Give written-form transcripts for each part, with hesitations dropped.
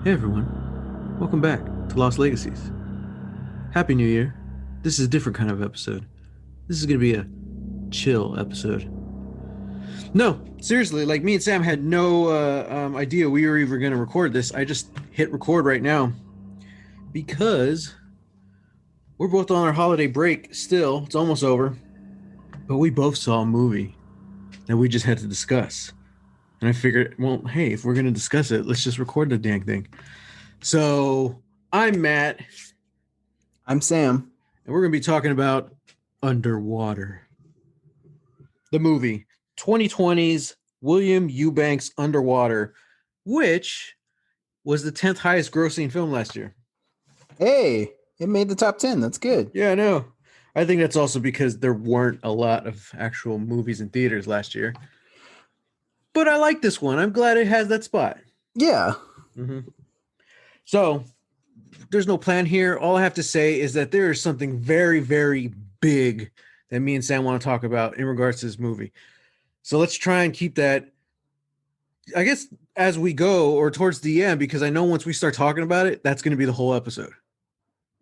Hey everyone, welcome back to Lost Legacies. Happy New Year. This is a different kind of episode. This is going to be a chill episode. No, seriously, like me and Sam had no idea we were even going to record this. I just hit record right now because we're both on our holiday break still. It's almost over, but we both saw a movie that we just had to discuss. And I figured, well, hey, if we're going to discuss it, let's just record the dang thing. So I'm Matt. I'm Sam. And we're going to be talking about Underwater. The movie, 2020's William Eubanks Underwater, which was the 10th highest grossing film last year. Hey, it made the top 10. That's good. Yeah, I know. I think that's also because there weren't a lot of actual movies in theaters last year. But I like this one. I'm glad it has that spot. Yeah. Mm-hmm. So there's no plan here. All I have to say is that there is something very, very big that me and Sam want to talk about in regards to this movie. So let's try and keep that, I guess, as we go or towards the end, because I know once we start talking about it, that's going to be the whole episode.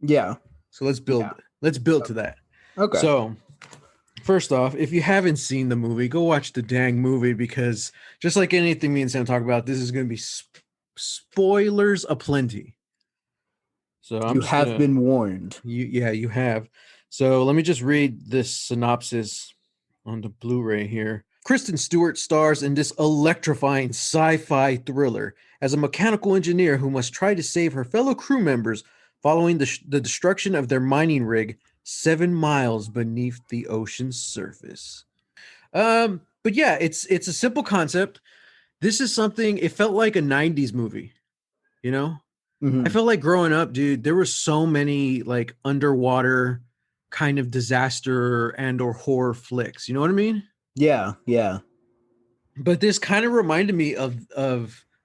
Yeah. So let's build to that. Okay. So first off, if you haven't seen the movie, go watch the dang movie, because just like anything me and Sam talk about, this is going to be spoilers aplenty. So you have been warned. You have. So let me just read this synopsis on the Blu-ray here. Kristen Stewart stars in this electrifying sci-fi thriller as a mechanical engineer who must try to save her fellow crew members following the destruction of their mining rig 7 miles beneath the ocean's surface. But yeah, it's a simple concept. This is something, it felt like a 90s movie, you know? Mm-hmm. I felt like growing up, dude, there were so many like underwater kind of disaster and or horror flicks. You know what I mean? Yeah, yeah. But this kind of reminded me of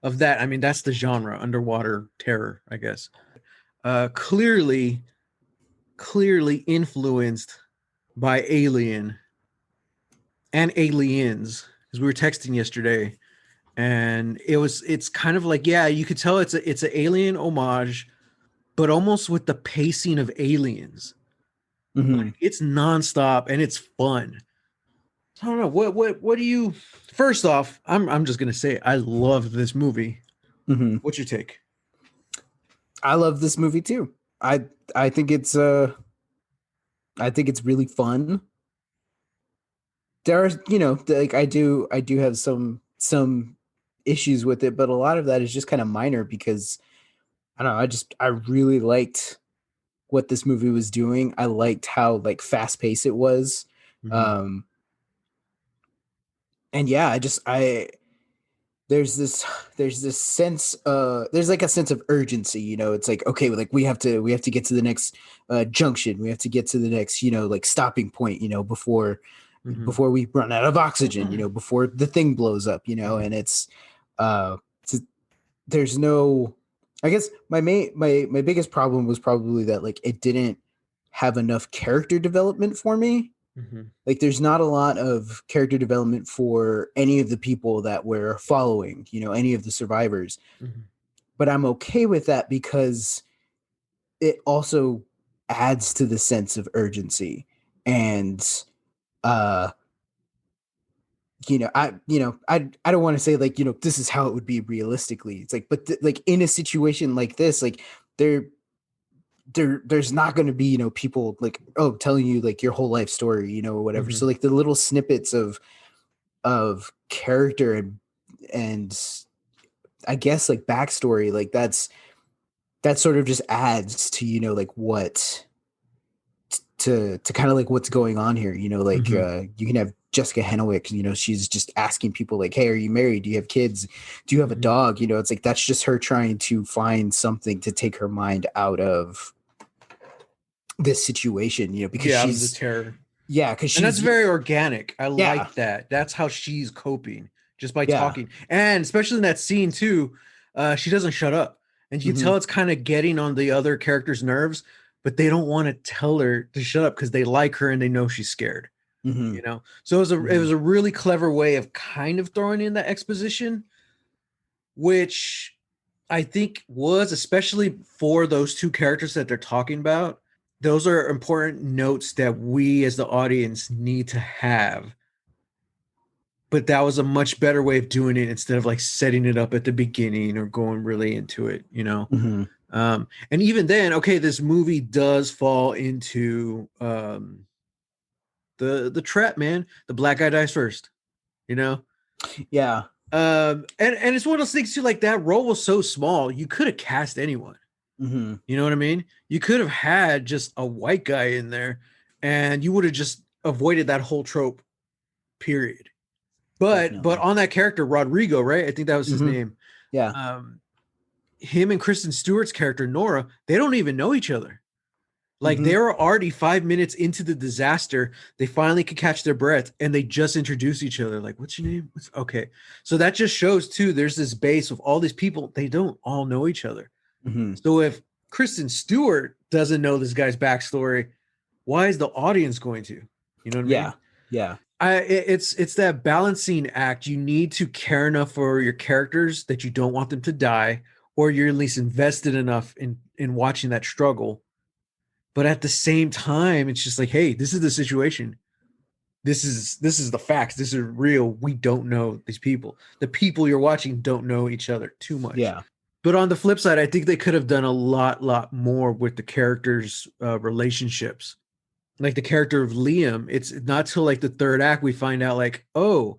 that. I mean, that's the genre, underwater terror, I guess. Clearly influenced by Alien and Aliens, because we were texting yesterday, and it's kind of like, yeah, you could tell it's an Alien homage, but almost with the pacing of Aliens. Mm-hmm. Like, it's nonstop and it's fun. I don't know what do you. First off, I'm just gonna say I love this movie. Mm-hmm. What's your take? I love this movie too. I think it's really fun. There are, like I do have some issues with it, but a lot of that is just kind of minor because I don't know, I really liked what this movie was doing. I liked how like fast paced it was. Mm-hmm. And yeah, there's this sense, there's like a sense of urgency, it's like, okay, like we have to get to the next junction. We have to get to the next, like stopping point, before we run out of oxygen, before the thing blows up, and there's no, I guess my biggest problem was probably that like it didn't have enough character development for me. Mm-hmm. Like there's not a lot of character development for any of the people that we're following, any of the survivors. Mm-hmm. But I'm okay with that because it also adds to the sense of urgency. And I don't want to say like, this is how it would be realistically. It's like, but like in a situation like this, like there's not going to be, people like, oh, telling you like your whole life story, or whatever. Mm-hmm. So like the little snippets of character and I guess like backstory, like that sort of just adds to, like what to kind of like what's going on here, like you can have Jessica Henwick, she's just asking people like, hey, are you married? Do you have kids? Do you have a dog? It's like, that's just her trying to find something to take her mind out of this situation, because Out of she's the terror. Yeah, because And that's very organic. I Yeah. like that. That's how she's coping, just by Yeah. talking. And especially in that scene too, she doesn't shut up. And you can tell it's kind of getting on the other characters' nerves, but they don't want to tell her to shut up because they like her and they know she's scared. So it was a really clever way of kind of throwing in that exposition, which I think was, especially for those two characters that they're talking about, those are important notes that we as the audience need to have. But that was a much better way of doing it instead of like setting it up at the beginning or going really into it, you know? Mm-hmm. And even then, okay, this movie does fall into the trap, man. The black guy dies first, you know? Yeah. And it's one of those things too, like that role was so small, you could have cast anyone. Mm-hmm. You know what I mean? You could have had just a white guy in there and you would have just avoided that whole trope, period. But Definitely. on that character, Rodrigo, right? I think that was his Mm-hmm. name. Yeah. Um, him and Kristen Stewart's character, Nora, they don't even know each other. Like Mm-hmm. they were already 5 minutes into the disaster. They finally could catch their breath and they just introduced each other. Like, what's your name? Okay. So that just shows too, there's this base of all these people. They don't all know each other. Mm-hmm. So if Kristen Stewart doesn't know this guy's backstory, why is the audience going to? You know what I Yeah. mean? Yeah. It's that balancing act. You need to care enough for your characters that you don't want them to die, or you're at least invested enough in watching that struggle. But at the same time, it's just like, hey, this is the situation. This is the facts. This is real. We don't know these people. The people you're watching don't know each other too much. Yeah. But on the flip side, I think they could have done a lot more with the characters' relationships. Like the character of Liam, it's not till like the third act we find out like, oh,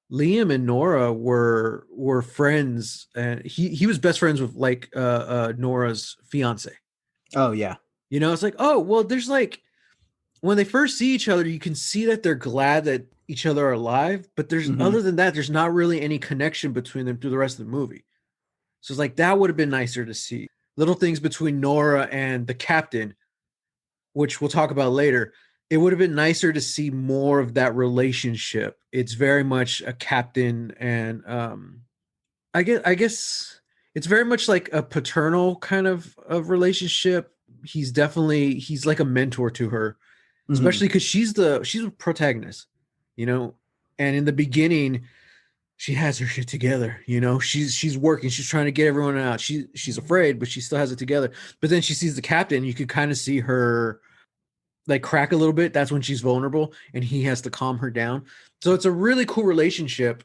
Liam and Nora were friends, and he was best friends with like Nora's fiance. Oh yeah. You know, it's like, oh, well, there's like when they first see each other, you can see that they're glad that each other are alive, but there's Mm-hmm. other than that, there's not really any connection between them through the rest of the movie. So it's like that would have been nicer to see. Little things between Nora and the captain, which we'll talk about later. It would have been nicer to see more of that relationship. It's very much a captain and I guess it's very much like a paternal kind of relationship. He's like a mentor to her, Mm-hmm. especially because she's a protagonist, you know. And in the beginning, she has her shit together, you know. She's working, she's trying to get everyone out. She's afraid, but she still has it together. But then she sees the captain, you could kind of see her like crack a little bit. That's when she's vulnerable, and he has to calm her down. So it's a really cool relationship.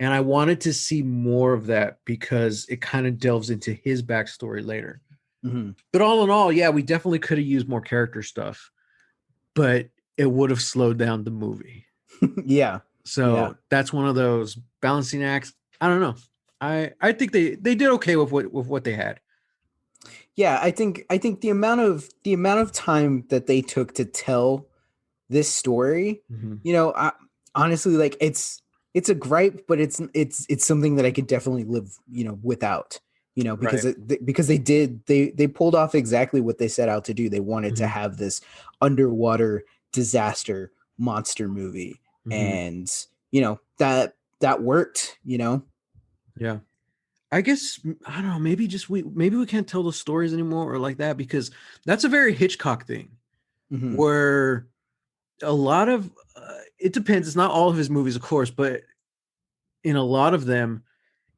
And I wanted to see more of that because it kind of delves into his backstory later. Mm-hmm. But all in all, yeah, we definitely could have used more character stuff, but it would have slowed down the movie. Yeah. Yeah. So that's one of those balancing acts. I don't know. I think they did okay with what they had. Yeah, I think the amount of time that they took to tell this story, Mm-hmm. honestly, like it's a gripe, but it's something that I could definitely live, without, because Right. because they pulled off exactly what they set out to do. They wanted to Mm-hmm. have this underwater disaster monster movie, Mm-hmm. and that worked. Yeah. I guess I don't know. Maybe we can't tell the stories anymore or like that because that's a very Hitchcock thing Hmm. where a lot of it depends. It's not all of his movies, of course, but in a lot of them,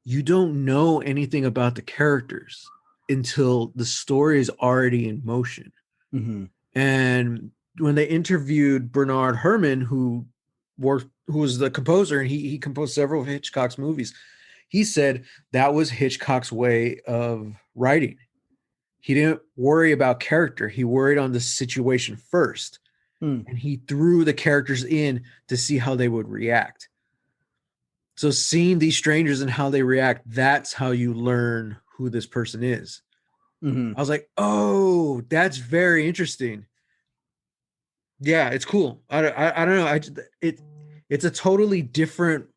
you don't know anything about the characters until the story is already in motion. Hmm. And when they interviewed Bernard Herrmann, who was the composer, and he composed several of Hitchcock's movies, he said that was Hitchcock's way of writing. He didn't worry about character; he worried on the situation first, Mm. and he threw the characters in to see how they would react. So seeing these strangers and how they react, that's how you learn who this person is. Hmm. I was like, oh, that's very interesting. Yeah, it's cool. I don't know. It's a totally different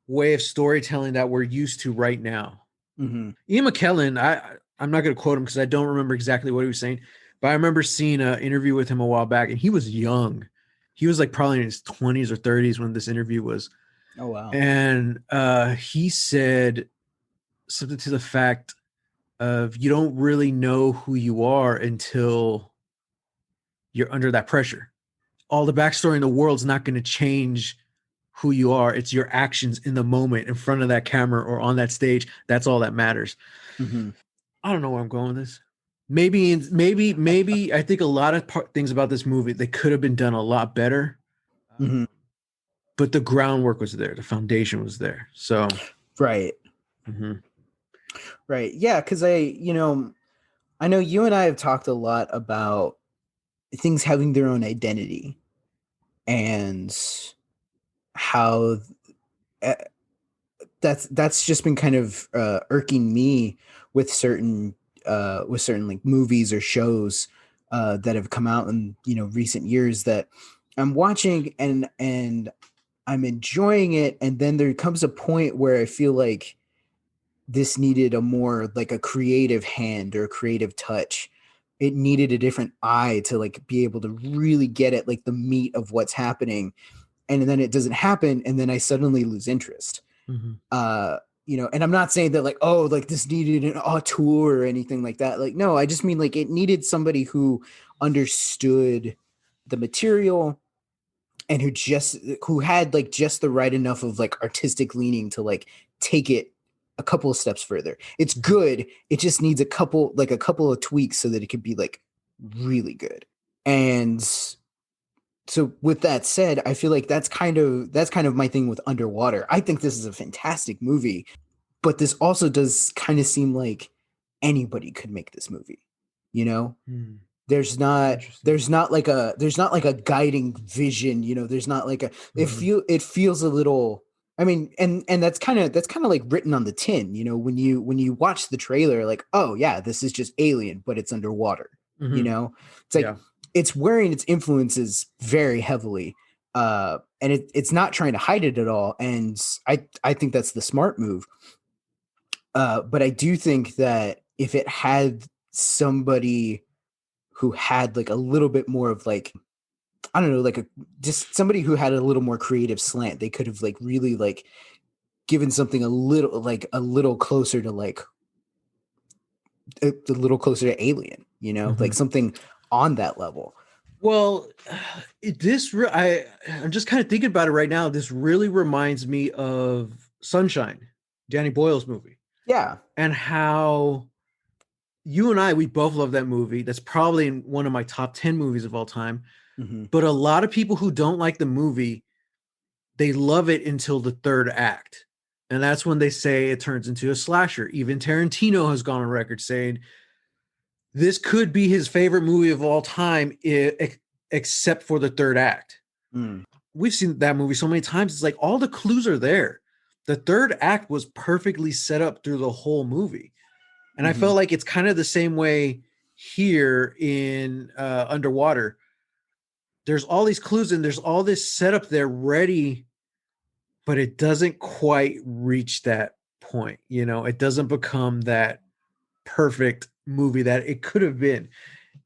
way of storytelling that we're used to right now. Hmm. Ian McKellen, I'm not going to quote him because I don't remember exactly what he was saying, but I remember seeing an interview with him a while back, and he was young. He was like probably in his 20s or 30s when this interview was, Oh wow. and he said something to the fact of you don't really know who you are until you're under that pressure. All the backstory in the world's not going to change who you are. It's your actions in the moment in front of that camera or on that stage. That's all that matters. Mm-hmm. I don't know where I'm going with this. Maybe I think a lot of things about this movie they could have been done a lot better. Mm-hmm. But the groundwork was there, the foundation was there. So, Right. mhm. Right. Yeah, because I know you and I have talked a lot about things having their own identity and how uh, that's just been kind of irking me with certain like movies or shows that have come out in recent years that I'm watching and I'm enjoying it, and then there comes a point where I feel like this needed a more like a creative hand or a creative touch. It needed a different eye to like be able to really get at like the meat of what's happening, and then it doesn't happen, and then I suddenly lose interest. Mhm. uh and I'm not saying that like, oh, like this needed an auteur or anything like that. Like, no, I just mean like it needed somebody who understood the material and who had like just the right enough of like artistic leaning to like take it a couple of steps further. It's good, it just needs a couple of tweaks so that it could be like really good. And so with that said, I feel like that's kind of my thing with Underwater. I think this is a fantastic movie, but this also does kind of seem like anybody could make this movie. You know, Mm. there's not Interesting. there's not like a guiding vision. There's not like a Mhm. it feels a little. I mean, and that's kind of like written on the tin. When you watch the trailer, like, oh yeah, this is just Alien, but it's underwater. You Mhm. know, it's like Yeah. it's wearing its influences very heavily, and it's not trying to hide it at all. And I think that's the smart move. But I do think that if it had somebody who had like a little bit more of like, I don't know, like just somebody who had a little more creative slant, they could have like really like given something a little closer to like a little closer to Alien, like Mhm. something on that level. Well, I'm just kind of thinking about it right now. This really reminds me of Sunshine, Danny Boyle's movie, Yeah. and how you and I we both love that movie. That's probably in one of my top 10 movies of all time. Hmm. But a lot of people who don't like the movie, they love it until the third act. And that's when they say it turns into a slasher. Even Tarantino has gone on record saying this could be his favorite movie of all time, except for the third act. Mm. We've seen that movie so many times. It's like all the clues are there. The third act was perfectly set up through the whole movie. And I Hmm. felt like it's kind of the same way here in Underwater. There's all these clues and there's all this setup there ready, but it doesn't quite reach that point. It doesn't become that perfect movie that it could have been.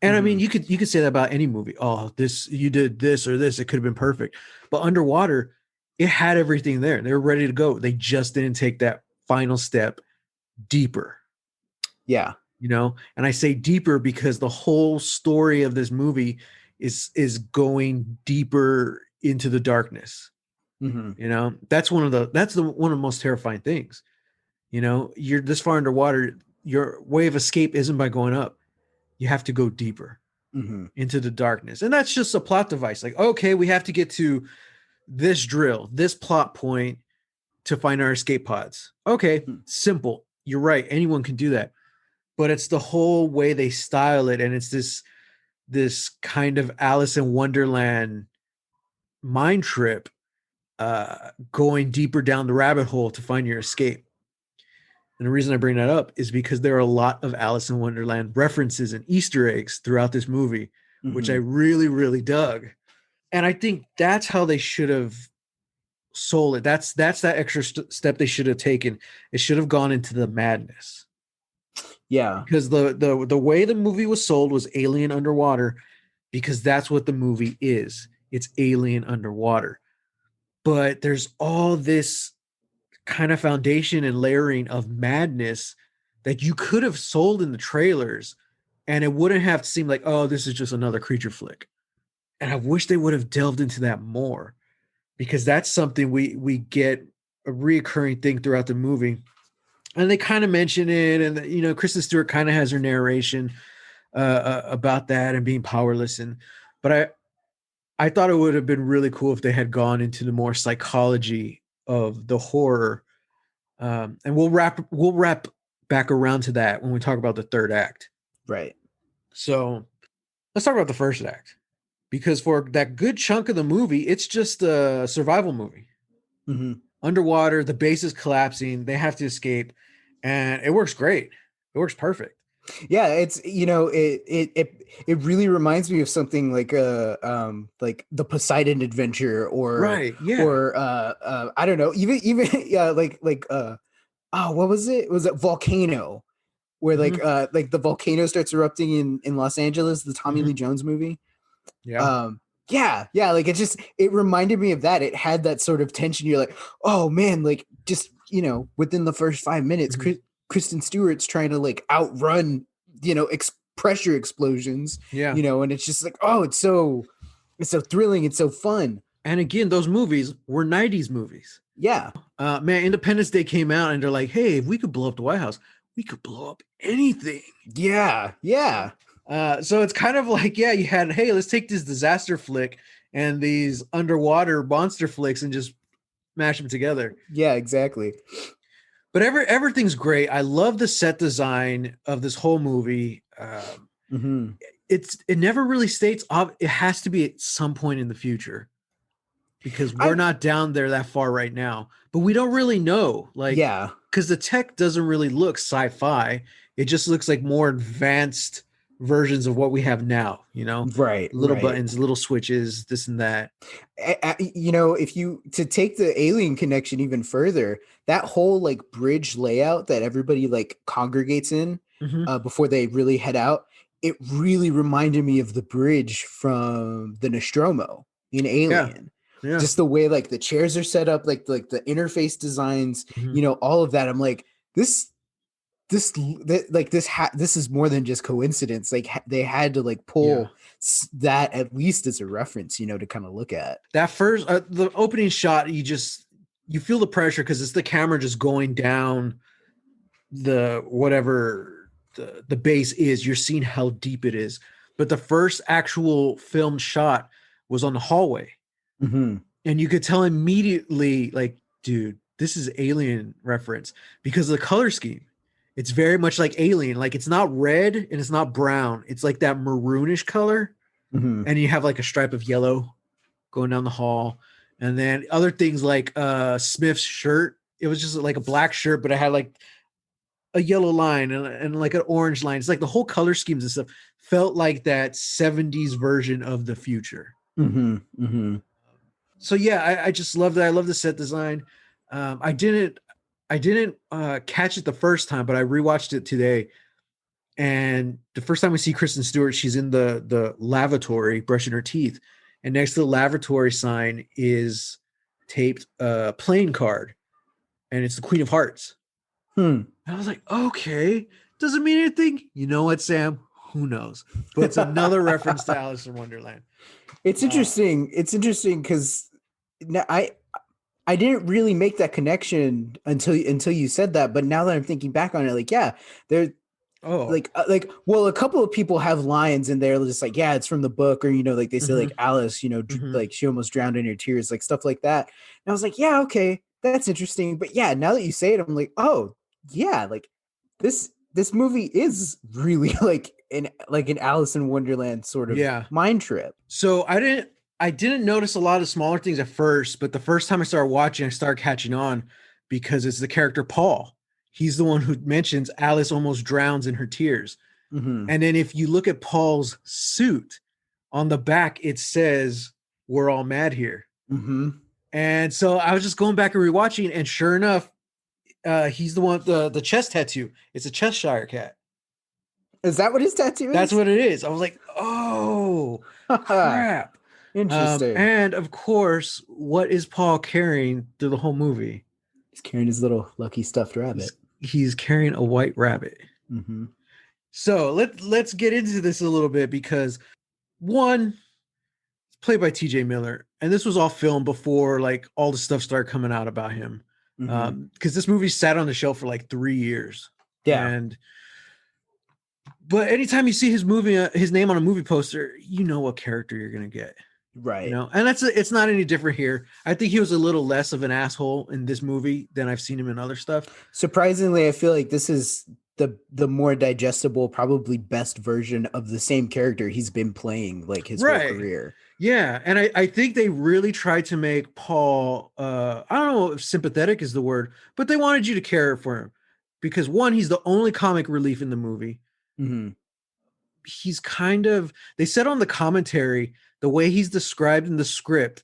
And I mean, Hmm. you could say that about any movie. Oh, this you did this or this, it could have been perfect. But Underwater, it had everything there. They were ready to go. They just didn't take that final step deeper. Yeah. And I say deeper because the whole story of this movie is going deeper into the darkness. Hmm. That's one of the most terrifying things. You're this far underwater, your way of escape isn't by going up. You have to go deeper Hmm. into the darkness. And that's just a plot device. Like, okay, we have to get to this drill, this plot point to find our escape pods. Okay, simple. You're right. Anyone can do that. But it's the whole way they style it, and it's this kind of Alice in Wonderland mind trip, going deeper down the rabbit hole to find your escape. And the reason I bring that up is because there are a lot of Alice in Wonderland references and Easter eggs throughout this movie, which I Hmm. really, really dug. And I think that's how they should have sold it. That's that extra step they should have taken. It should have gone into the madness Yeah. because the way the movie was sold was Alien Underwater, because that's what the movie is. It's Alien Underwater. But there's all this kind of foundation and layering of madness that you could have sold in the trailers, and it wouldn't have seemed like, oh, this is just another creature flick. And I wish they would have delved into that more. because that's something we get a reoccurring thing throughout the movie. And they kind of mention it, and Kristen Stewart kind of has her narration about that and being powerless. But I thought it would have been really cool if they had gone into the more psychology of the horror. And we'll wrap back around to that when we talk about the third act. Right. So let's talk about the first act, because for that good chunk of the movie, it's just a survival movie. Mm-hmm. Underwater, the base is collapsing, they have to escape, and it works great. It works perfect. Yeah, it's it really reminds me of something like the Poseidon Adventure, Right. Yeah. or I don't know, even yeah, oh, what was it? Was it Volcano? Where Hmm. like the volcano starts erupting in Los Angeles, the Tommy Lee Hmm. Jones movie. Yeah. Yeah, like it reminded me of that. It had that sort of tension. You're like, oh man, like just within the first 5 minutes, Hmm. Kristen Stewart's trying to like outrun pressure explosions, Yeah. and it's just like, oh, it's so thrilling, it's so fun. And again, those movies were 90s movies. Yeah, Man, Independence Day came out and they're like, hey, if we could blow up the White House, we could blow up anything. yeah. So it's kind of like, yeah, you had, hey, let's take this disaster flick and these underwater monster flicks and just mash them together. Yeah, exactly. But everything's great. I love the set design of this whole movie. Mm-hmm. It never really states it has to be at some point in the future, because we're I not down there that far right now. But we don't really know, like, Yeah. because the tech doesn't really look sci-fi. It just looks like more advanced versions of what we have now. Little Right. buttons, little switches, this and that. If you to take the alien connection even further, that whole like bridge layout that everybody like congregates in Hmm. before they really head out, it really reminded me of the bridge from the Nostromo in Yeah, Alien. yeah. Just the way like the chairs are set up, like the interface designs, Hmm. all of that. I'm like, this is more than just coincidence. Like they had to like Yeah. pull that at least as a reference, to kind of look at. That first, the opening shot, you feel the pressure because it's the camera just going down the whatever the base is. You're seeing how deep it is. But the first actual film shot was on the hallway, Mm-hmm. and you could tell immediately, like, dude, this is Alien reference because of the color scheme. It's very much like Alien. Like, it's not red and it's not brown. It's like that maroonish color, Mm-hmm. and you have like a stripe of yellow going down the hall. And then other things like Smith's shirt. It was just like a black shirt, but it had like a yellow line and like an orange line. It's like the whole color schemes and stuff felt like that 70s version of the future. Mm-hmm. Mm-hmm. So yeah, I just love that. I love the set design. I didn't catch it the first time, but I rewatched it today. And the first time we see Kristen Stewart, she's in the lavatory brushing her teeth, and next to the lavatory sign is taped a playing card, and it's the Queen of Hearts. Hmm. And I was like, okay, doesn't mean anything. You know what, Sam? Who knows? But it's another reference to Alice in Wonderland. It's Uh, interesting. It's interesting because I didn't really make that connection until you said that. But now that I'm thinking back on it, like, yeah, there oh, well, a couple of people have lines and they're just like, yeah, it's from the book, or like they say mm-hmm, like Alice, mm-hmm. like she almost drowned in her tears, like stuff like that. And I was like, yeah, okay, that's interesting. But yeah, now that you say it, I'm like, oh yeah, like this movie is really like an Alice in Wonderland sort of Yeah. mind trip. So I didn't notice a lot of smaller things at first, but the first time I started watching, I started catching on because it's the character Paul. He's the one who mentions Alice almost drowns in her tears. Mm-hmm. And then if you look at Paul's suit on the back, it says, "We're all mad here." Mm-hmm. And so I was just going back and rewatching, and sure enough, he's the one with the chest tattoo. It's a Cheshire cat. Is that what his tattoo That's is? what it is. I was like, oh crap. Interesting. And of course, what is Paul carrying through the whole movie? He's carrying his little lucky stuffed He's rabbit. he's carrying a white rabbit. Mm-hmm. So let's get into this a little bit because one, played by TJ Miller, and this was all filmed before like all the stuff started coming out about him. Mm-hmm. Because this movie sat on the shelf for like 3 years. Yeah. And but anytime you see his name on a movie poster, you know what character you're gonna get. Right. And it's not any different here. I think he was a little less of an asshole in this movie than I've seen him in other stuff. Surprisingly, I feel like this is the more digestible, probably best version of the same character he's been playing like his whole Right. career. Yeah. And I think they really tried to make Paul I don't know if sympathetic is the word, but they wanted you to care for him. Because one, he's the only comic relief in the movie. Mm-hmm. He's kind of they said on the commentary, the way he's described in the script,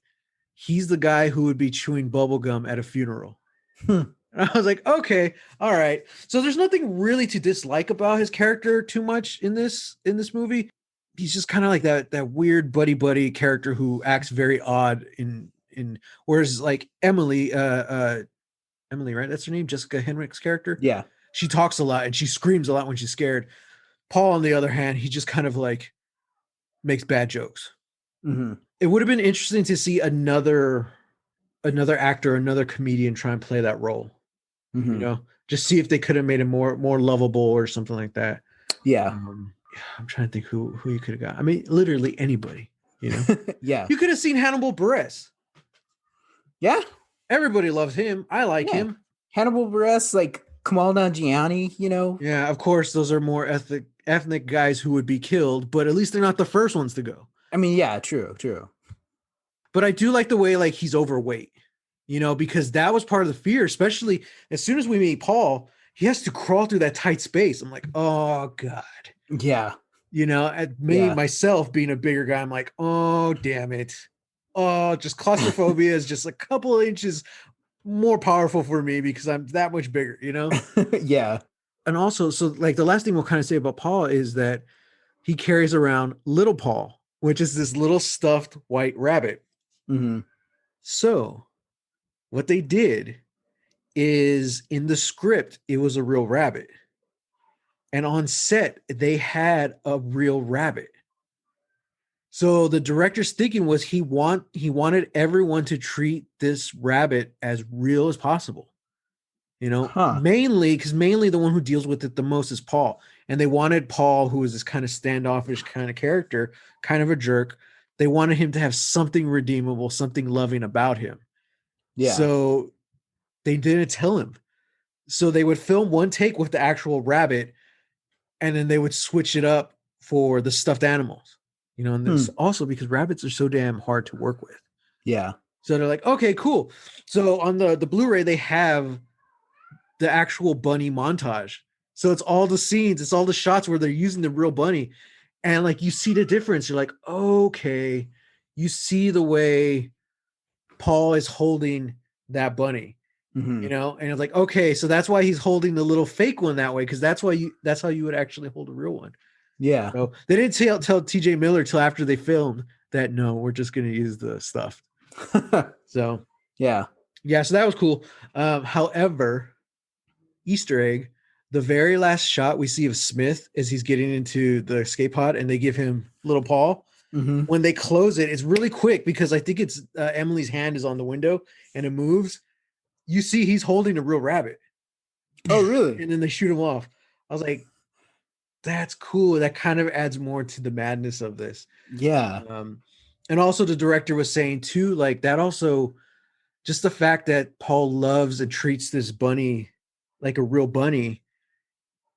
he's the guy who would be chewing bubblegum at a funeral. Hmm. And I was like, okay, all right. So there's nothing really to dislike about his character too much in this movie. He's just kind of like that weird buddy character who acts very odd in whereas like Emily, right? That's her name, Jessica Henwick's character. Yeah. She talks a lot and she screams a lot when she's scared. Paul, on the other hand, he just kind of like makes bad jokes. Mm-hmm. It would have been interesting to see another actor, another comedian try and play that role. Mm-hmm. Just see if they could have made him more lovable or something like that. Yeah. I'm trying to think who you could have got. I mean, literally anybody. Yeah. You could have seen Hannibal Buress. Yeah. Everybody loves him. I like him. Hannibal Buress, like Kamal Nanjiani, Yeah, of course, those are more ethnic guys who would be killed, but at least they're not the first ones to go. I mean, yeah, true. But I do like the way like he's overweight, because that was part of the fear, especially as soon as we meet Paul, he has to crawl through that tight space. I'm like, oh God. Yeah. At me, myself being a bigger guy, I'm like, oh, damn it. Oh, just claustrophobia is just a couple of inches more powerful for me because I'm that much bigger, Yeah. And also, so like the last thing we'll kind of say about Paul is that he carries around little Paul, which is this little stuffed white rabbit. Mm-hmm. So what they did is in the script, it was a real rabbit. And on set, they had a real rabbit. So the director's thinking was he wanted everyone to treat this rabbit as real as possible. Mainly the one who deals with it the most is Paul. And they wanted Paul, who is this kind of standoffish kind of character, kind of a jerk. They wanted him to have something redeemable, something loving about him. Yeah. So they didn't tell him. So they would film one take with the actual rabbit, and then they would switch it up for the stuffed animals. And this also because rabbits are so damn hard to work with. Yeah. So they're like, okay, cool. So on the Blu-ray, they have the actual bunny montage. So it's all the scenes, it's all the shots where they're using the real bunny. And like you see the difference. You're like, okay, you see the way Paul is holding that bunny. Mm-hmm. And it's like, okay, so that's why he's holding the little fake one that way, because that's how you would actually hold a real one. Yeah. So they didn't tell TJ Miller till after they filmed that no, we're just gonna use the stuff. So yeah. So that was cool. However, Easter egg, the very last shot we see of Smith as he's getting into the escape pod and they give him little Paul. Mm-hmm. When they close it, it's really quick because I think it's Emily's hand is on the window and it moves. You see he's holding a real rabbit. Oh, really? And then they shoot him off. I was like, that's cool. That kind of adds more to the madness of this. Yeah. And also the director was saying too, like that also just the fact that Paul loves and treats this bunny like a real bunny.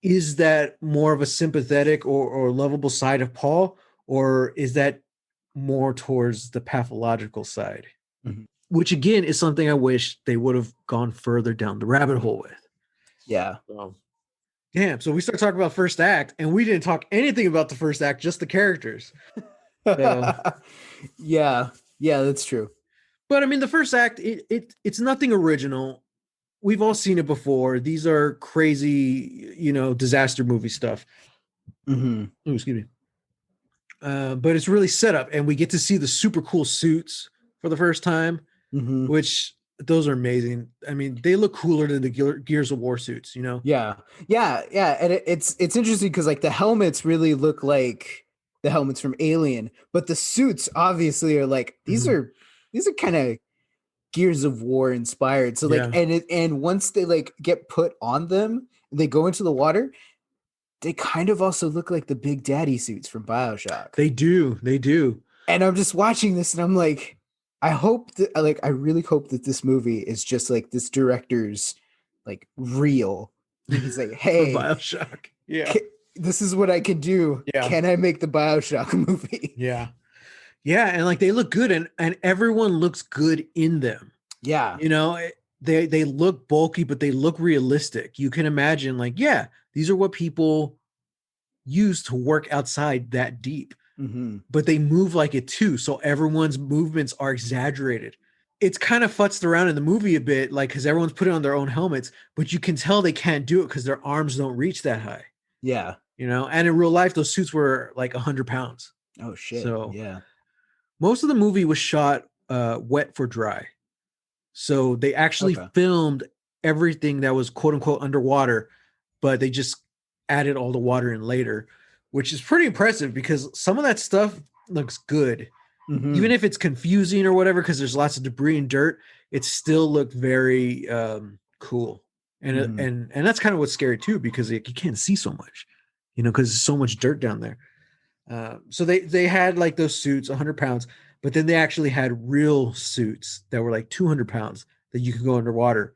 Is that more of a sympathetic or lovable side of Paul? Or is that more towards the pathological side? Mm-hmm. Which again is something I wish they would have gone further down the rabbit hole with. Yeah. Damn. So we start talking about first act and we didn't talk anything about the first act, just the characters. So. Yeah, that's true. But I mean, the first act, it's nothing original. We've all seen it before. These are crazy, disaster movie stuff. Mm-hmm. Oh, excuse me. But it's really set up, and we get to see the super cool suits for the first time, which those are amazing. I mean, they look cooler than the Gears of War suits, Yeah. And it's interesting because like the helmets really look like the helmets from Alien, but the suits obviously are like these are kind of Gears of War inspired. So like Yeah. and once they like get put on them, they go into the water, they kind of also look like the Big Daddy suits from BioShock. They do. They do. And I'm just watching this and I'm like, I hope that like I really hope that this movie is just like this director's like real. He's like, For hey, BioShock. Yeah. this is what I can do. Yeah. Can I make the BioShock movie? Yeah. Yeah. And like they look good and everyone looks good in them. Yeah. You know, they look bulky, but they look realistic. You can imagine, like, yeah, these are what people use to work outside that deep, Mm-hmm. but they move like it too. So everyone's movements are exaggerated. It's kind of futzed around in the movie a bit, like, because everyone's putting on their own helmets, but you can tell they can't do it because their arms don't reach that high, Yeah. you know? And in real life, those suits were like 100 pounds. Oh shit. So Yeah. most of the movie was shot wet for dry. So they actually Okay. filmed everything that was quote unquote underwater, but they just added all the water in later, which is pretty impressive because some of that stuff looks good. Mm-hmm. Even if it's confusing or whatever, because there's lots of debris and dirt, it still looked very cool. And Mm-hmm. and that's kind of what's scary too, because you can't see so much, you know, because there's so much dirt down there. So they had like those suits, 100 pounds, but then they actually had real suits that were like 200 pounds that you could go underwater.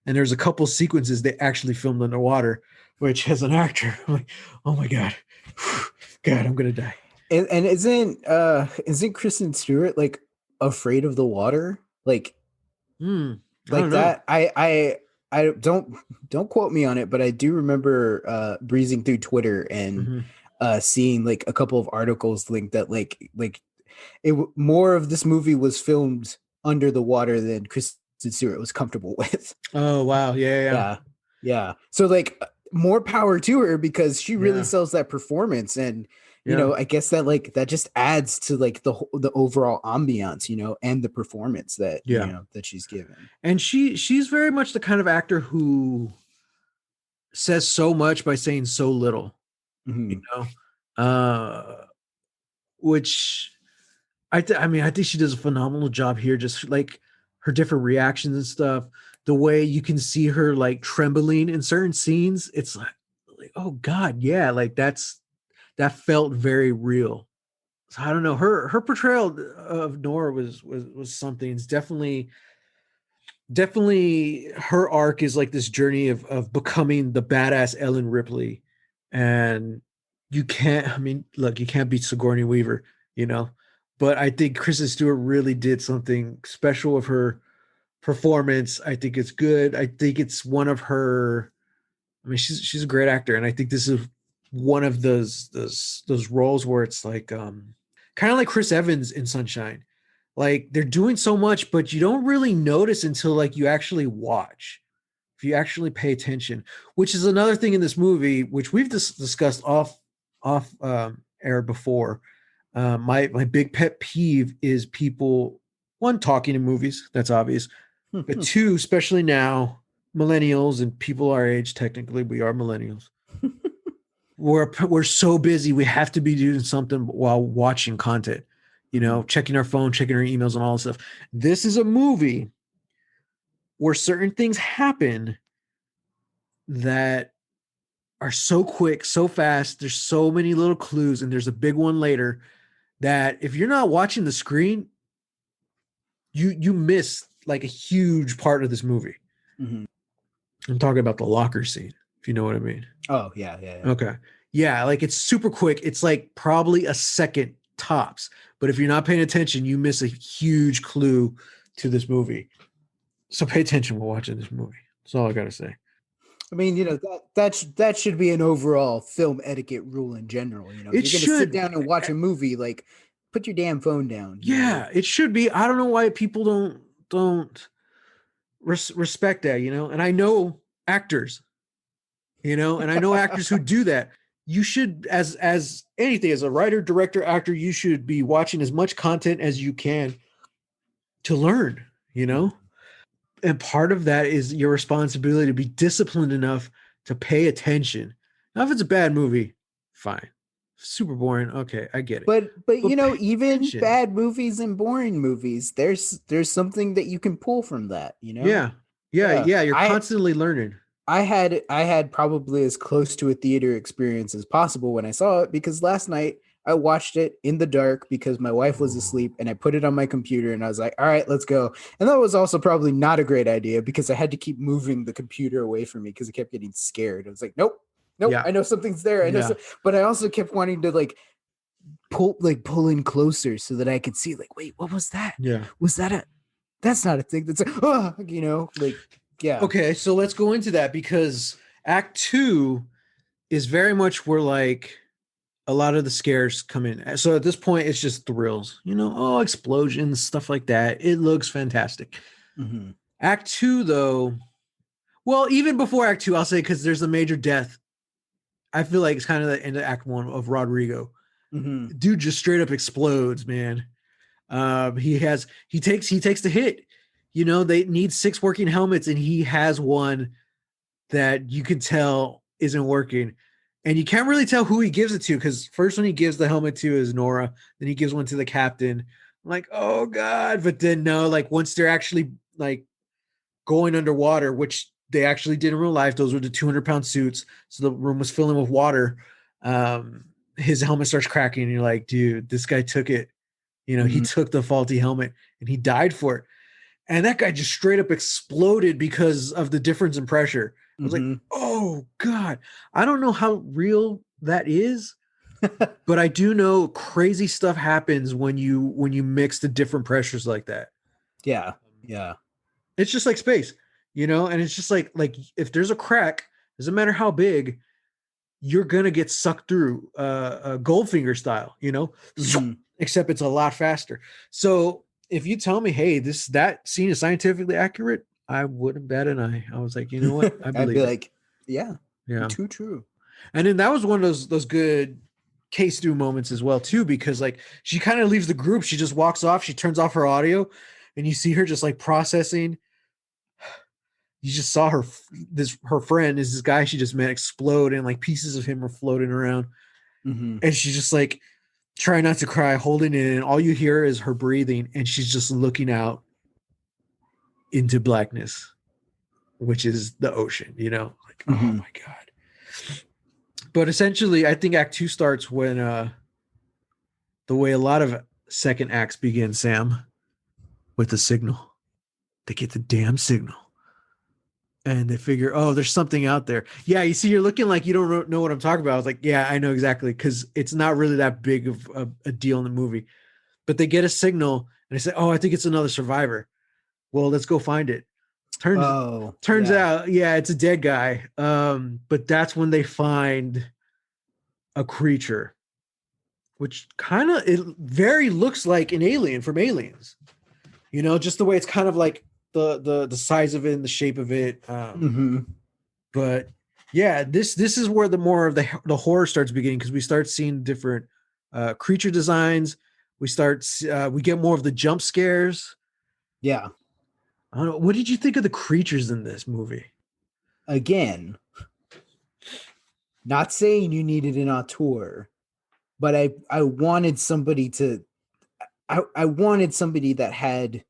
And there's a couple sequences they actually filmed underwater, which as an actor, I'm like, oh my God, God, I'm gonna die. And isn't Kristen Stewart like afraid of the water? I Like don't know. that. I don't quote me on it, but I do remember breezing through Twitter and Mhm. seeing like a couple of articles linked that more of this movie was filmed under the water than Kristen Stewart was comfortable with. Oh wow, yeah, Yeah. Yeah. So like more power to her because she really yeah, sells that performance and yeah, I guess that like that just adds to like the overall ambiance, and the performance that, yeah. that she's given. And she's very much the kind of actor who says so much by saying so little, you Mhm. know. Which I mean, I think she does a phenomenal job here. Just like her different reactions and stuff, the way you can see her like trembling in certain scenes. It's like oh God, yeah, like that felt very real. So I don't know. Her portrayal of Nora was something. It's definitely her arc is like this journey of becoming the badass Ellen Ripley, and you can't. I mean, look, you can't beat Sigourney Weaver, you know. But I think Kristen Stewart really did something special with her performance. I think it's good. I think it's one of her. I mean, she's a great actor, and I think this is one of those roles where it's like kind of like Chris Evans in Sunshine. Like they're doing so much, but you don't really notice until like you actually watch, if you actually pay attention. Which is another thing in this movie, which we've discussed off air before. My big pet peeve is people one talking in movies. That's obvious, but two, especially now, millennials and people our age. Technically, we are millennials. We're so busy. We have to be doing something while watching content. You know, Mhm. checking our phone, checking our emails, and all this stuff. This is a movie where certain things happen that are so quick, so fast. There's so many little clues, and there's a big one later that if you're not watching the screen, you miss like a huge part of this movie. Mhm. I'm talking about the locker scene, if you know what I mean. Oh, yeah, yeah, yeah. Okay. Yeah, like it's super quick. It's like probably a second tops. But if you're not paying attention, you miss a huge clue to this movie. So pay attention while watching this movie. That's all I gotta say. I mean, that should be an overall film etiquette rule in general. If It you're gonna sit should, down and watch a movie, like put your damn phone down. yeah, it should be. I don't know why people don't respect that, you know. And I know actors, you know, and I know actors who do that. You should, as anything, as a writer, director, actor, you should be watching as much content as you can to learn, you know. And part of that is your responsibility to be disciplined enough to pay attention. Now, if it's a bad movie, fine. super boring. Okay, I get it. But But you know, pay even attention. bad movies and boring movies, there's something that you can pull from that, you know? Yeah. Yeah, Yeah. yeah, you're constantly learning. I had probably as close to a theater experience as possible when I saw it, because last night I watched it in the dark because my wife was asleep, and I put it on my computer and I was like, all right, let's go. And that was also probably not a great idea because I had to keep moving the computer away from me because I kept getting scared. I was like, nope, nope, Yeah. I know something's there. I know Yeah. so, but I also kept wanting to pull in closer so that I could see, like, wait, what was that? Yeah. Was that a that's not a thing. That's you know, like, yeah. Okay, so let's go into that because Act 2 is very much where like a lot of the scares come in. So at this point, it's just thrills, oh, explosions, stuff like that. It looks fantastic. Mm-hmm. Act 2, though, well, even before Act 2, I'll say because there's a major death. I feel like it's kind of the end of Act 1 of Rodrigo. Mm-hmm. Dude just straight up explodes, man. He takes the hit. They need 6 working helmets, and he has one that you can tell isn't working. And you can't really tell who he gives it to because first one he gives the helmet to is Nora, then he gives one to the captain. I'm like, oh God. But then no, like once they're actually like going underwater, which they actually did in real life, those were the 200-pound suits. So the room was filling with water. His helmet starts cracking, and you're like, dude, this guy took it. He Mm-hmm. took the faulty helmet and he died for it. And that guy just straight up exploded because of the difference in pressure. I was like, Mm-hmm. oh God. I don't know how real that is, but I do know crazy stuff happens when you mix the different pressures like that. Yeah. Yeah. It's just like space, and it's just like if there's a crack, doesn't matter how big, you're gonna get sucked through Goldfinger style, Mm-hmm. except it's a lot faster. So if you tell me, hey, that scene is scientifically accurate, I wouldn't bat an eye. I was like, you know what? I I'd be believe it. like, yeah, Yeah. too true. And then that was one of those good case do moments as well, too, because like she kind of leaves the group, she just walks off, she turns off her audio, and you see her just like processing. You just saw her friend is this guy she just met explode, and like pieces of him are floating around. Mm-hmm. And she's just like trying not to cry, holding it in. All you hear is her breathing, and she's just looking out into blackness, which is the ocean, Like, oh Mm-hmm. my God. But essentially, I think Act 2 starts when the way a lot of second acts begin, Sam, with the signal. They get the damn signal. And they figure, oh, there's something out there. Yeah, you see, you're looking like you don't know what I'm talking about. I was like, yeah, I know exactly, because it's not really that big of a deal in the movie. But they get a signal, and they say, oh, I think it's another survivor. Well, let's go find it. Turns Oh, turns yeah. out, yeah, it's a dead guy. But that's when they find a creature, which kind of it very looks like an alien from Aliens. Just the way it's kind of like the size of it and the shape of it. Mm-hmm. But yeah, this is where the more of the horror starts beginning, because we start seeing different creature designs. We get more of the jump scares. Yeah. I don't know. What did you think of the creatures in this movie? Again, not saying you needed an auteur, but I wanted somebody to I wanted somebody that had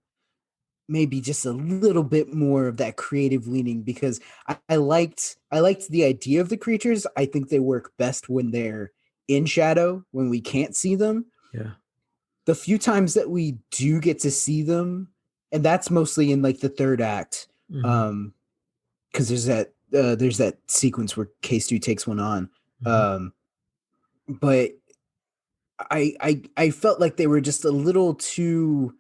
maybe just a little bit more of that creative leaning, because I liked the idea of the creatures. I think they work best when they're in shadow, when we can't see them. Yeah. The few times that we do get to see them, and that's mostly in like the third act, Mm-hmm. um because there's that sequence where K-Stu takes one on. Mm-hmm. But I felt like they were just a little too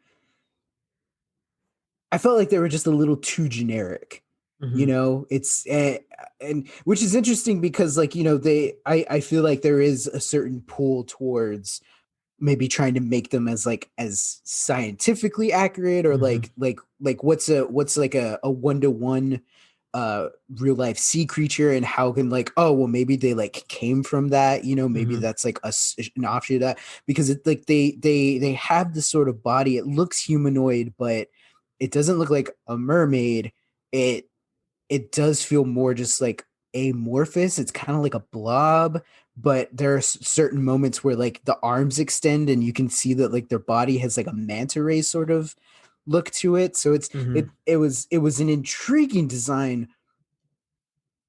I felt like they were just a little too generic. Mm-hmm. It's and which is interesting because, like, I feel like there is a certain pull towards maybe trying to make them as scientifically accurate, or Mm-hmm. like what's like a one-to-one real life sea creature, and how can, like, oh well, maybe they like came from that, maybe Mm-hmm. that's like an offshoot of that, because it like they have this sort of body. It looks humanoid, but it doesn't look like a mermaid. It does feel more just like amorphous. It's kind of like a blob, but there are certain moments where like the arms extend and you can see that like their body has like a manta ray sort of look to it. So Hmm. it was an intriguing design,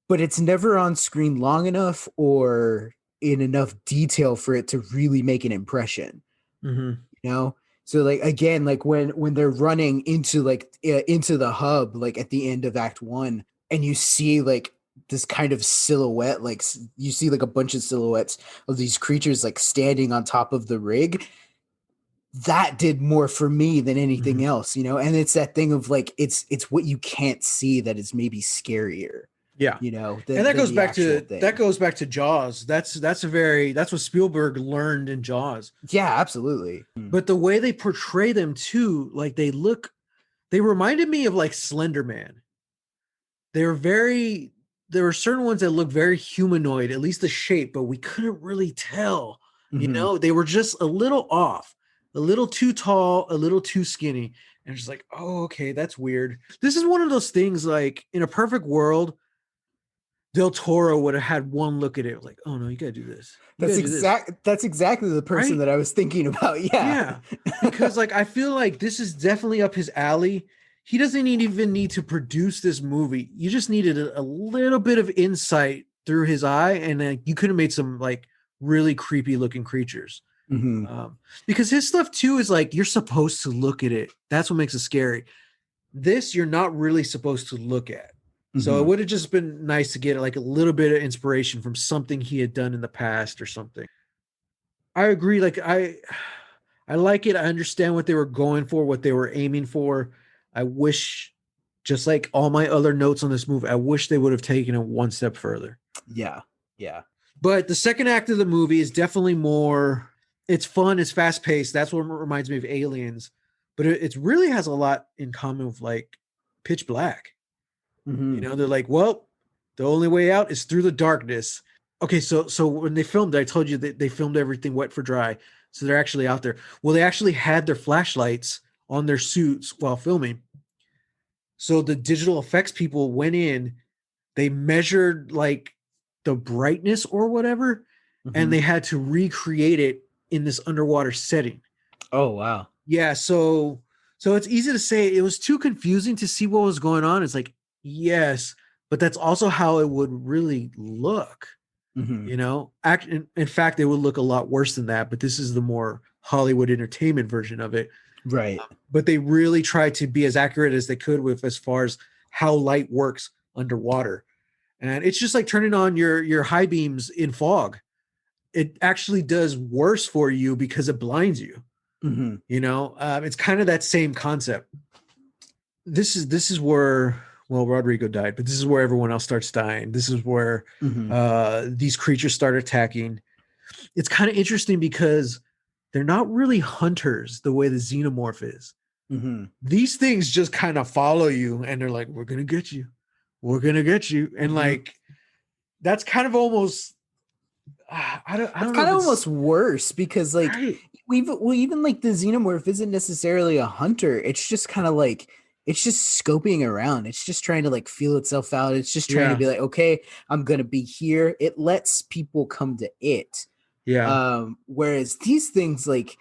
but it's never on screen long enough or in enough detail for it to really make an impression, Hmm. you know? So like again, like when they're running into like into the hub, like at the end of Act 1, and you see like this kind of silhouette, like you see like a bunch of silhouettes of these creatures like standing on top of the rig. That did more for me than anything Hmm. else, you know? And it's that thing of like it's what you can't see that is maybe scarier, Yeah. you know, And that than goes the back actual thing. to Jaws. That's what Spielberg learned in Jaws. Yeah, absolutely. But the way they portray them too, like they reminded me of like Slender Man. They were very there were certain ones that looked very humanoid, at least the shape, but we couldn't really tell. You Hmm. know, they were just a little off, a little too tall, a little too skinny. And it's like, oh, okay, that's weird. This is one of those things like in a perfect world, Del Toro would have had one look at it, like, oh no, you gotta do this. You gotta do this. That's exactly the person Right? that I was thinking about. Yeah. Yeah. Because like I feel like this is definitely up his alley. He doesn't even need to produce this movie. You just needed a little bit of insight through his eye, and you could have made some like really creepy looking creatures. Hmm. Because his stuff too is like you're supposed to look at it. That's what makes it scary. This you're not really supposed to look at. So it Hmm. would have just been nice to get like a little bit of inspiration from something he had done in the past or something. I agree. I like it. I understand what they were going for, what they were aiming for. I wish, just like all my other notes on this movie, I wish they would have taken it one step further. Yeah. Yeah. But the second act of the movie is definitely more. It's fun. It's fast paced. That's what reminds me of Aliens. But it really has a lot in common with like Pitch Black. You Hmm. know, they're like, well, the only way out is through the darkness. Okay, so when they filmed, I told you that they filmed everything wet for dry. So they're actually out there. Well, they actually had their flashlights on their suits while filming. So the digital effects people went in, they measured like the brightness or whatever, and Hmm. they had to recreate it in this underwater setting. Oh wow. Yeah, so it's easy to say it was too confusing to see what was going on. It's like, yes, but that's also how it would really look, Hmm. you know? In fact, it would look a lot worse than that, but this is the more Hollywood entertainment version of it. Right. But they really tried to be as accurate as they could with as far as how light works underwater. And it's just like turning on your high beams in fog. It actually does worse for you because it blinds you. Hmm. You know, it's kind of that same concept. This is where well Rodrigo died, but this is where everyone else starts dying. This is where Hmm. these creatures start attacking. It's kind of interesting because they're not really hunters the way the xenomorph is. Hmm. These things just kind of follow you, and they're like, "We're gonna get you, we're gonna get you," and Hmm. like that's kind of almost I That's don't know kind if of it's almost worse because like right. even like the xenomorph isn't necessarily a hunter. It's just kind of like it's just scoping around. It's just trying to like feel itself out. It's just trying to Yeah, be like, okay, I'm gonna be here. It lets people come to it. yeah. Whereas these things like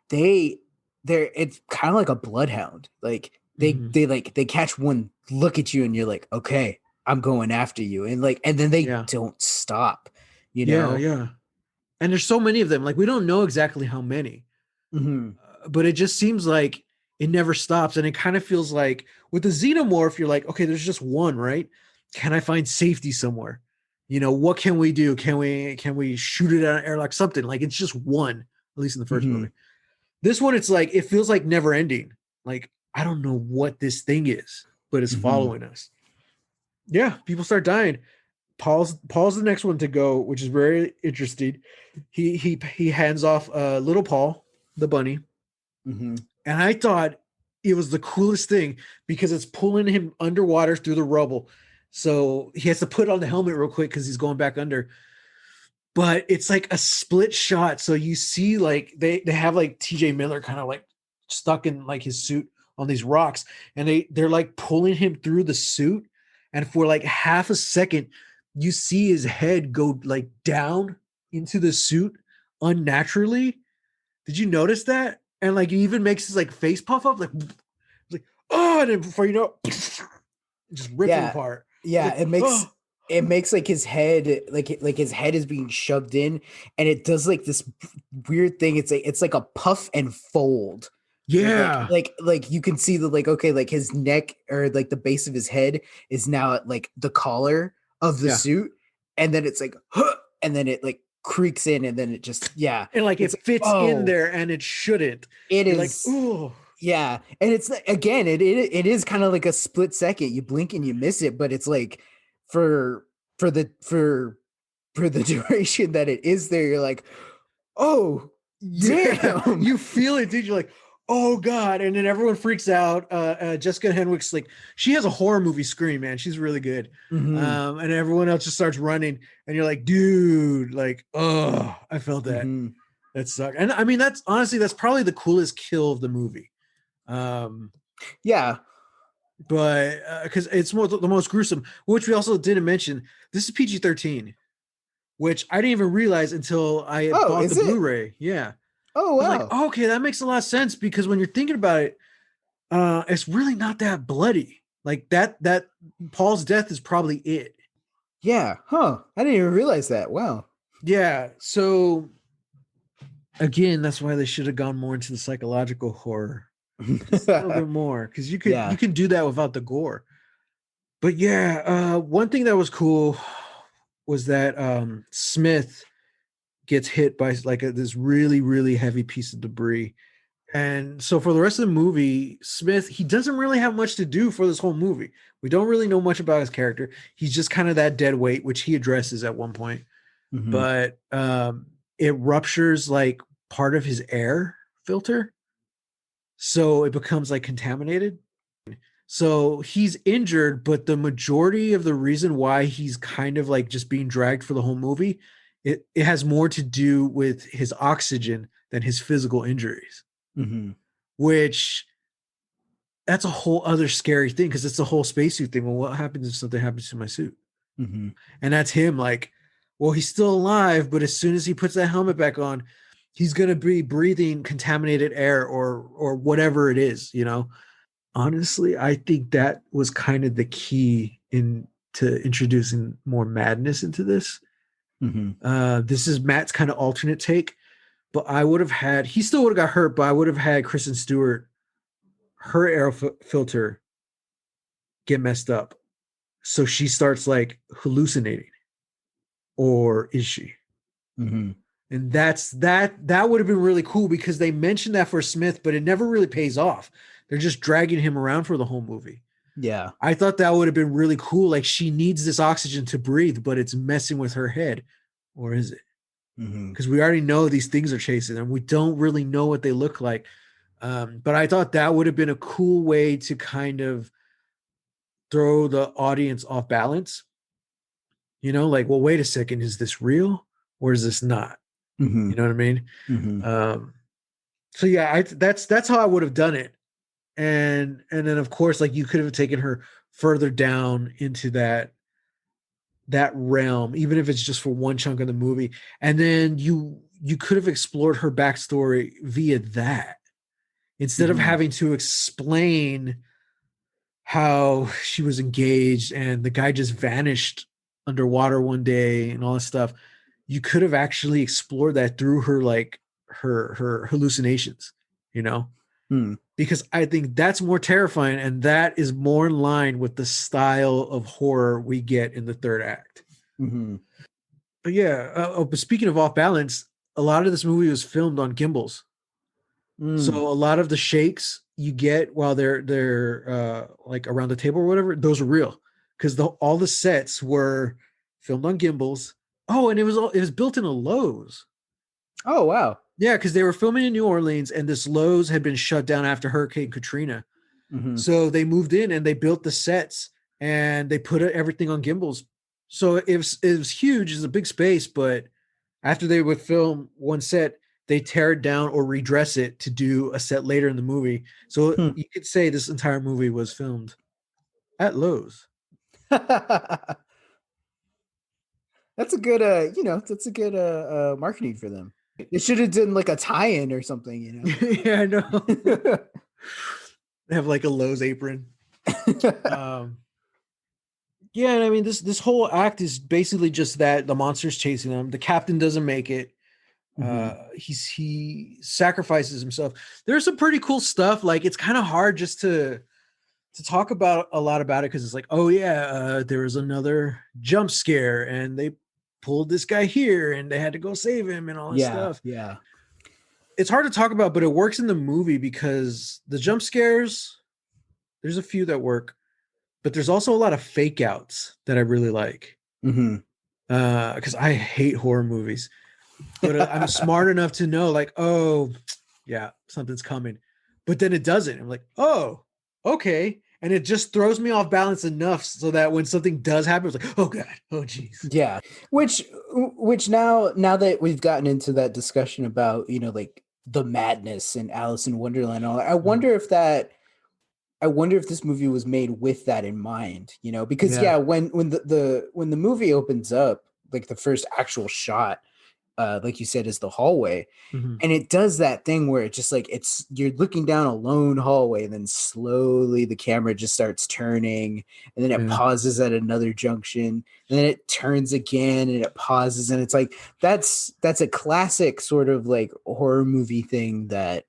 they they're it's kind of like a bloodhound. Like Mhm. they catch one look at you and you're like, okay, I'm going after you. And like and then they Yeah, don't stop, you yeah, know? yeah. And there's so many of them. Like we don't know exactly how many, Hmm. but it just seems like it never stops. And it kind of feels like with the xenomorph, you're like, okay, there's just one, right? Can I find safety somewhere? You know, what can we do? Can we shoot it out of air like something? Like it's just one, at least in the first Hmm. movie. This one, it's like it feels like never ending. Like I don't know what this thing is, but it's Hmm. following us. Yeah, people start dying. Paul's the next one to go, which is very interesting. He hands off little Paul, the bunny, Hmm. and I thought it was the coolest thing because it's pulling him underwater through the rubble. So he has to put on the helmet real quick because he's going back under. But it's like a split shot. So you see like they have like TJ Miller kind of like stuck in like his suit on these rocks, and they're like pulling him through the suit. and for like half a second, you see his head go like down into the suit unnaturally. Did you notice that? And like, he even makes his like face puff up, like oh, and then before you know, just rips him Yeah. apart. I was Yeah, like, oh, it makes like his head like his head is being shoved in, and it does like this weird thing. It's like a puff and fold. yeah, Like you can see the like okay, like his neck or like the base of his head is now at like the collar of the yeah. suit, and then it's like huh, and then it like creaks in, and then it just yeah. And like It's it like fits in oh, there and it shouldn't. it You're like, is oh, yeah, and it's again, it is kind of like a split second. You blink and you miss it, but it's like for for the for for the duration that it is there, you're like, oh yeah, damn. you feel it, dude. You're like, oh god, and then everyone freaks out. Jessica Henwick's like, she has a horror movie scream, man. She's really good. Hmm. And everyone else just starts running, and you're like, dude, like, oh, I felt that. Hmm. That sucked. And I mean, that's honestly, that's probably the coolest kill of the movie. Um, Yeah. but because it's the most gruesome, which we also didn't mention. This is PG-13, which I didn't even realize until I Oh, bought the is it? Blu-ray. Yeah. Oh I was like, wow. oh, okay, that makes a lot of sense because when you're thinking about it, it's really not that bloody. Like that Paul's death is probably it. Yeah. Huh. I didn't even realize that. Wow. Yeah. So again, that's why they should have gone more into the psychological horror. Just a little bit more. Because you Yeah. can do that without the gore. But yeah, one thing that was cool was that Smith gets hit by like this really, really heavy piece of debris. And so for the rest of the movie, Smith, he doesn't really have much to do for this whole movie. We don't really know much about his character. He's just kind of that dead weight, which he addresses at one point. Hmm. But it ruptures like part of his air filter. So it becomes like contaminated. So he's injured, but the majority of the reason why he's kind of like just being dragged for the whole movie, it has more to do with his oxygen than his physical injuries, Hmm. which that's a whole other scary thing because it's the whole spacesuit thing. Well, what happens if something happens to my suit? Hmm. And that's him like, well, he's still alive, but as soon as he puts that helmet back on, he's going to be breathing contaminated air or whatever it is, you know. Honestly, I think that was kind of the key into introducing more madness into this. Hmm. This is Matt's kind of alternate take, but I would have had he still would have got hurt, but I would have had Kristen Stewart her air filter get messed up, so she starts like hallucinating, or is she? Hmm. And that would have been really cool because they mentioned that for Smith, but it never really pays off. They're just dragging him around for the whole movie. Yeah. I thought that would have been really cool. Like she needs this oxygen to breathe, but it's messing with her head. Or is it? Hmm. Because we already know these things are chasing them. We don't really know what they look like. But I thought that would have been a cool way to kind of throw the audience off balance. You know, like, well, wait a second, is this real or is this not? Hmm. You know what I mean? Hmm. Um, so yeah, that's how I would have done it. And then of course, like you could have taken her further down into that realm, even if it's just for one chunk of the movie. And then you could have explored her backstory via that instead of Hmm. having to explain how she was engaged and the guy just vanished underwater one day and all this stuff. You could have actually explored that through her like her hallucinations, you know? Hmm. Because I think that's more terrifying and that is more in line with the style of horror we get in the third act. Hmm. But yeah, but speaking of off balance, a lot of this movie was filmed on gimbals. Mm. So a lot of the shakes you get while they're like around the table or whatever, those are real because all the sets were filmed on gimbals. Oh, and it was built in a Lowe's. Oh wow. Yeah, because they were filming in New Orleans and this Lowe's had been shut down after Hurricane Katrina. Hmm. So they moved in and they built the sets and they put everything on gimbals. So it was huge. It's a big space, but after they would film one set, they tear it down or redress it to do a set later in the movie. So Hmm. you could say this entire movie was filmed at Lowe's. That's a good that's a good marketing for them. They should have done like a tie-in or something, Yeah, I know. They have like a Lowe's apron. Um, yeah, and I mean this whole act is basically just that the monster's chasing them. The captain doesn't make it. Mhm. He sacrifices himself. There's some pretty cool stuff. Like it's kind of hard just to talk about a lot about it because it's like, oh yeah, there was another jump scare and they pulled this guy here and they had to go save him and all this Yeah, stuff. yeah. It's hard to talk about, but it works in the movie because the jump scares, there's a few that work, but there's also a lot of fake outs that I really like. Mhm. Because I hate horror movies, but I'm smart enough to know, like, oh, yeah, something's coming, but then it doesn't. I'm like, oh, okay, and it just throws me off balance enough so that when something does happen, it's like, oh god, oh jeez. Yeah. Which now that we've gotten into that discussion about, like the madness and Alice in Wonderland and all that, I wonder if this movie was made with that in mind, because Yeah. yeah, when the movie opens up, like the first actual shot, like you said, is the hallway. Mhm. And it does that thing where it's just like you're looking down a lone hallway, and then slowly the camera just starts turning, and then it Yeah. pauses at another junction, and then it turns again and it pauses, and it's like that's a classic sort of like horror movie thing that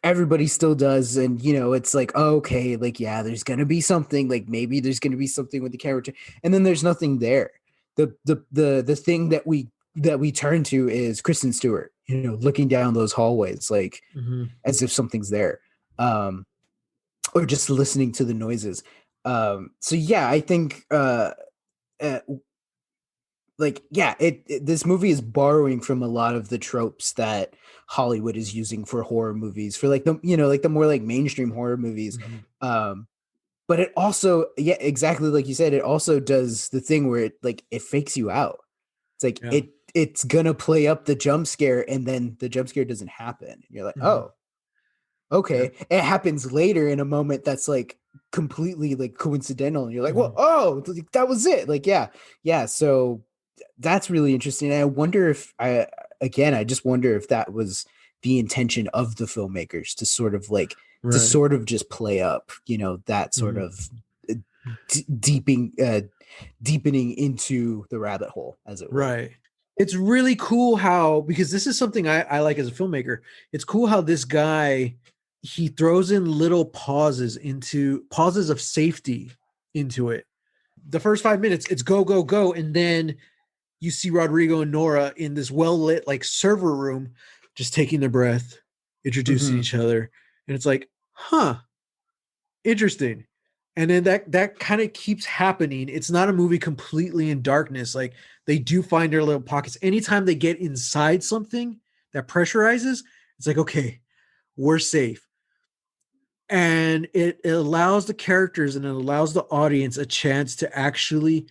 everybody still does. And it's like, oh, okay, like yeah, there's gonna be something, like maybe there's gonna be something with the camera and then there's nothing there. The thing that we turn to is Kristen Stewart, looking down those hallways like Mhm. as if something's there, or just listening to the noises. So yeah, I think uh like yeah, this movie is borrowing from a lot of the tropes that Hollywood is using for horror movies, for like the more like mainstream horror movies. Mhm. um but it also, yeah, exactly like you said, it also does the thing where it fakes you out. It's like Yeah. it's gonna play up the jump scare, and then the jump scare doesn't happen, and you're like, Mhm. oh, Yeah. okay. It happens later in a moment that's like completely like coincidental, and you're like, well, Mhm. oh, that was it. Like, yeah, yeah. So that's really interesting. And I wonder if I just wonder if that was the intention of the filmmakers to sort of Right. just play up, that sort Mhm. of uh, deepening into the rabbit hole, as it were. Right. It's really cool how, because this is something I like as a filmmaker. It's cool how this guy, he throws in little pauses of safety into it. The first 5 minutes, it's go, go, go. And then you see Rodrigo and Nora in this well lit like server room, just taking their breath, introducing Mm-hmm. each other. And it's like, huh, interesting. And then that kind of keeps happening. It's not a movie completely in darkness. Like they do find their little pockets. Anytime they get inside something that pressurizes, it's like, okay, we're safe. And it allows the characters and it allows the audience a chance to actually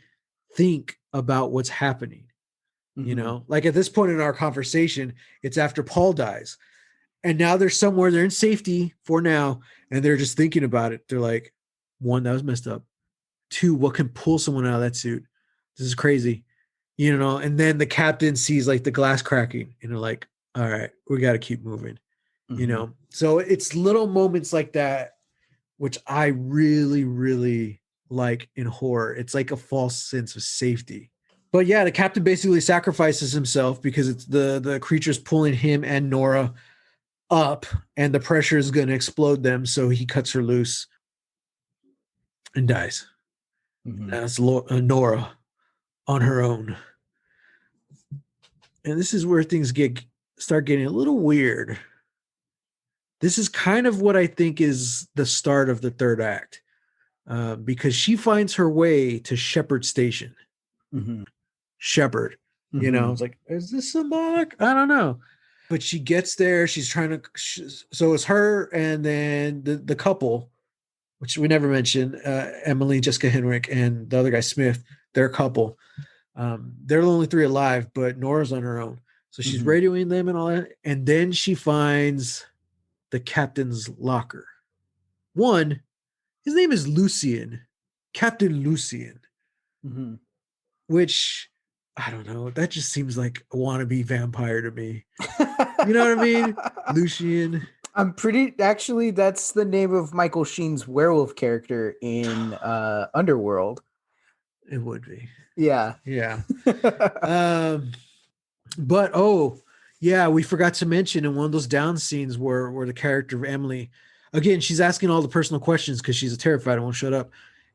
think about what's happening. Mm-hmm. Like at this point in our conversation, it's after Paul dies. And now they're somewhere, they're in safety for now, and they're just thinking about it. They're like, one, that was messed up. Two, what can pull someone out of that suit? This is crazy. And then the captain sees like the glass cracking, and they're like, all right, we got to keep moving. Mm-hmm. So it's little moments like that, which I really, really like in horror. It's like a false sense of safety. But yeah, the captain basically sacrifices himself because it's the creature's pulling him and Nora up, and the pressure is going to explode them. So he cuts her loose and dies. Mm-hmm. That's Nora on her own. And this is where things start getting a little weird. This is kind of what I think is the start of the third act, because she finds her way to Shepherd Station. Mm-hmm. Shepherd, Mm-hmm. it's like, is this symbolic? I don't know. But she gets there. She's trying to. So it's her and then the couple, which we never mentioned, Emily, Jessica Henwick, and the other guy, Smith. They're a couple. They're the only three alive, but Nora's on her own. So she's Mm-hmm. radioing them and all that. And then she finds the captain's locker. One, his name is Lucian Captain Lucian, Mm-hmm. which I don't know. That just seems like a wannabe vampire to me. You know what I mean? Lucian. I'm pretty actually that's the name of Michael Sheen's werewolf character in Underworld. It would be. Yeah. Yeah. Um, but yeah, we forgot to mention in one of those down scenes where the character of Emily, again, she's asking all the personal questions because she's terrified and won't shut up.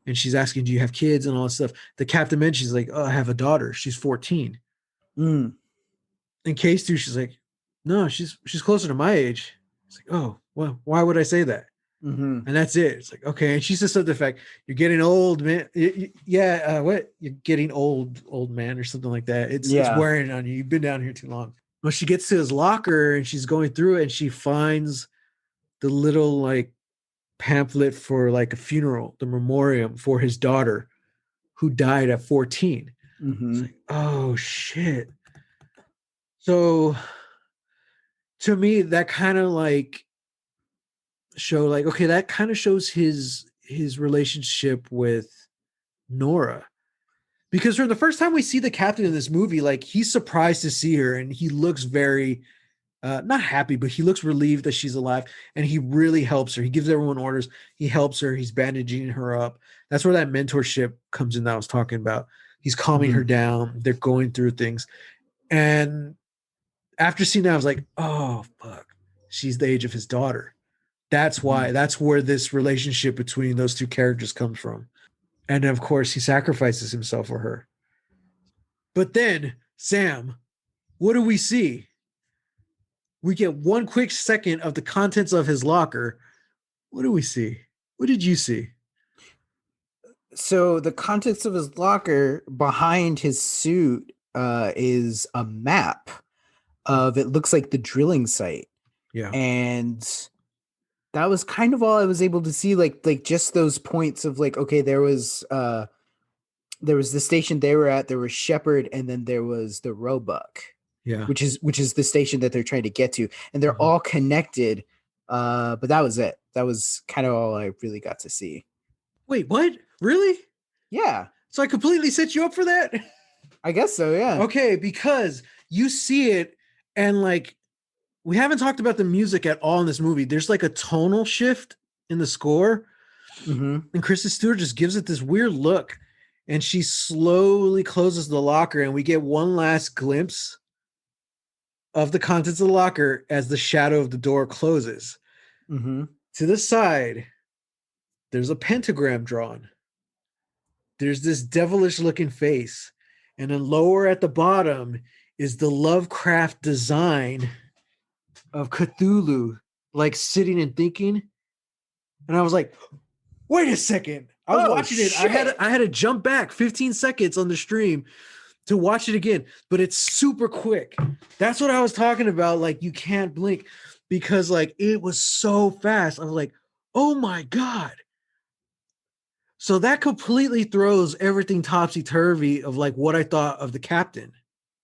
And she's asking, do you have kids and all this stuff? The captain mentions, like, oh, I have a daughter. She's 14. Mm. In case two, she's like, no, she's closer to my age. It's like, oh, well, why would I say that? Mm-hmm. And that's it. It's like, okay. And she says something to the fact, you're getting old, man. Yeah, what? You're getting old man, or something like that. It's Yeah. wearing on you. You've been down here too long. Well, she gets to his locker and she's going through it and she finds the little like pamphlet for like a funeral, the memoriam for his daughter who died at 14. Mm-hmm. It's like, oh shit. So to me, that kind of like show like, okay, that kind of shows his relationship with Nora. Because for the first time we see the captain in this movie, like he's surprised to see her and he looks very not happy, but he looks relieved that she's alive and he really helps her. He gives everyone orders. He helps her. He's bandaging her up. That's where that mentorship comes in that I was talking about. He's calming her down. They're going through things. And after seeing that, I was like, oh, fuck. She's the age of his daughter. That's why. That's where this relationship between those two characters comes from. And of course, he sacrifices himself for her. But then, Sam, what do we see? We get one quick second of the contents of his locker. What do we see? What did you see? So the contents of his locker behind his suit is a map of, it looks like, the drilling site. Yeah. And that was kind of all I was able to see, like just those points of like, okay, there was the station they were at, there was Shepherd, and then there was the Roebuck. Yeah. Which is the station that they're trying to get to, and they're all connected. But that was it. That was kind of all I really got to see. Wait, what? Really? Yeah. So I completely set you up for that? I guess so, yeah. Okay, because you see it and like we haven't talked about the music at all in this movie. There's like a tonal shift in the score. Mm-hmm. And Kristen Stewart just gives it this weird look and she slowly closes the locker and we get one last glimpse of the contents of the locker as the shadow of the door closes. Mm-hmm. To the side, there's a pentagram drawn. There's this devilish looking face. And then lower at the bottom is the Lovecraft design of Cthulhu, like sitting and thinking. And I was like, wait a second. I was watching it. I had to jump back 15 seconds on the stream to watch it again, but it's super quick. That's what I was talking about. Like you can't blink because like it was so fast. I was like, oh my God. So that completely throws everything topsy-turvy of like what I thought of the captain.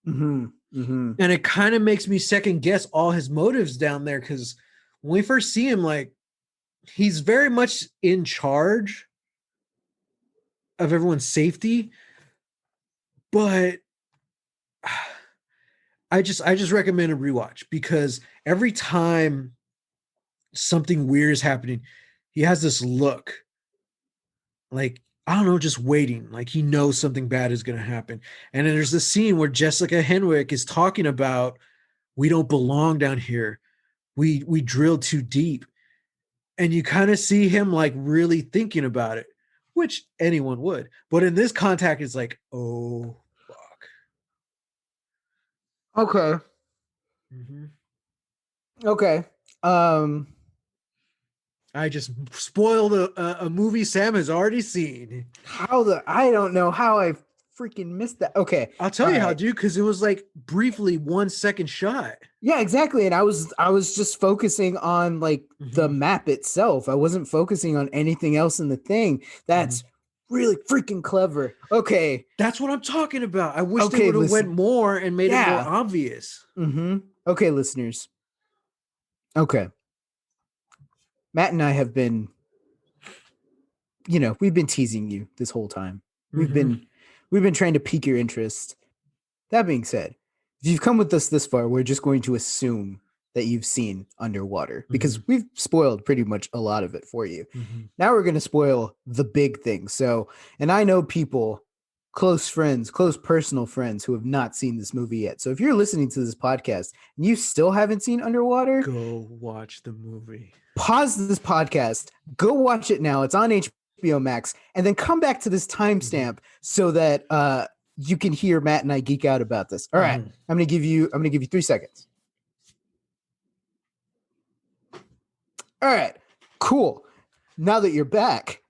Mm-hmm. Mm-hmm. And it kind of makes me second guess all his motives down there. Cause when we first see him, like he's very much in charge of everyone's safety, but I just recommend a rewatch because every time something weird is happening, he has this look like, I don't know, just waiting, like he knows something bad is going to happen. And then there's this scene where Jessica Henwick is talking about, we don't belong down here. We drilled too deep. And you kind of see him like really thinking about it, which anyone would. But in this contact, it's like, oh, Okay. mm-hmm. Okay. I just spoiled a movie Sam has already seen. I don't know how I freaking missed that. Okay. I'll tell you how, dude, because it was like briefly 1 second shot. Yeah, exactly. And I was just focusing on like the map itself. I wasn't focusing on anything else in the thing. That's really freaking clever. Okay. That's what I'm talking about. I wish they would have went more and made it more obvious. Mm-hmm. Okay, listeners. Okay. Matt and I have been we've been teasing you this whole time. We've Mm-hmm. been trying to pique your interest. That being said, if you've come with us this far, we're just going to assume that you've seen Underwater Mm-hmm. because we've spoiled pretty much a lot of it for you. Mm-hmm. Now we're going to spoil the big thing. So, and I know people, close friends, close personal friends who have not seen this movie yet. So if you're listening to this podcast and you still haven't seen Underwater, Go watch the movie. pause this podcast, go watch it now. It's on HBO Max, and then come back to this timestamp so that you can hear Matt and I geek out about this. All right, Mhm. I'm gonna give you 3 seconds. All right, cool. Now that you're back,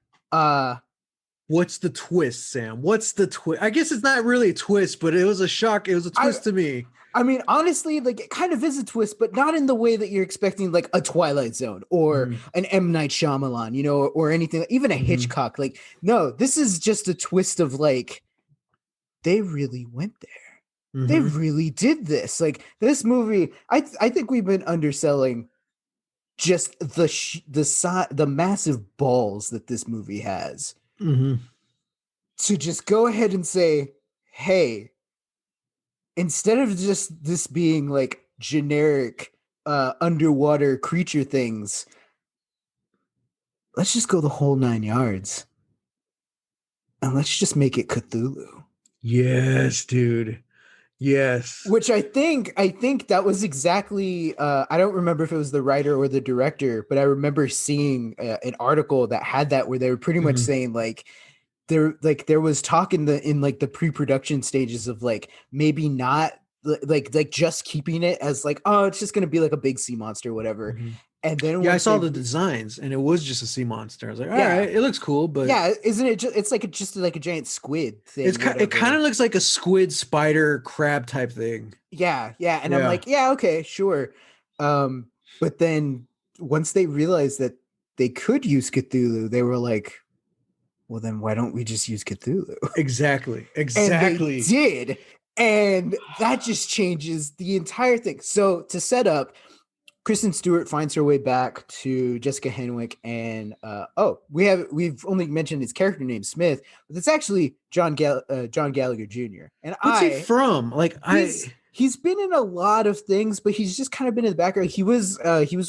What's the twist, Sam? What's the twist? I guess it's not really a twist, but it was a shock. It was a twist to me. I mean, honestly, like it kind of is a twist, but not in the way that you're expecting, like a Twilight Zone or an M. Night Shyamalan, or anything, even a Hitchcock. Like, no, this is just a twist of like, they really went there. They really did this. Like this movie, I think we've been underselling just the massive balls that this movie has to just go ahead and say, hey, instead of just this being like generic underwater creature things, let's just go the whole 9 yards. And let's just make it Cthulhu. Yes, dude. Yes. Which I think that was exactly I don't remember if it was the writer or the director, but I remember seeing an article that had that where they were pretty much saying like there was talk in the pre-production stages of like maybe not like just keeping it as like, oh, it's just gonna be like a big sea monster, whatever. And then Yeah, I saw the designs and it was just a sea monster. I was like, all right, it looks cool, but isn't it it's like just like a giant squid thing? it kind of looks like a squid spider crab type thing. Yeah. And I'm like, yeah, okay, sure. But then once they realized that they could use Cthulhu, they were like, well, then why don't we just use Cthulhu? Exactly. And they did. And that just changes the entire thing. So to set up, Kristen Stewart finds her way back to Jessica Henwick, and we've only mentioned his character name Smith, but it's actually John Gallagher Jr. And what's he from? Like he's been in a lot of things, but he's just kind of been in the background. He was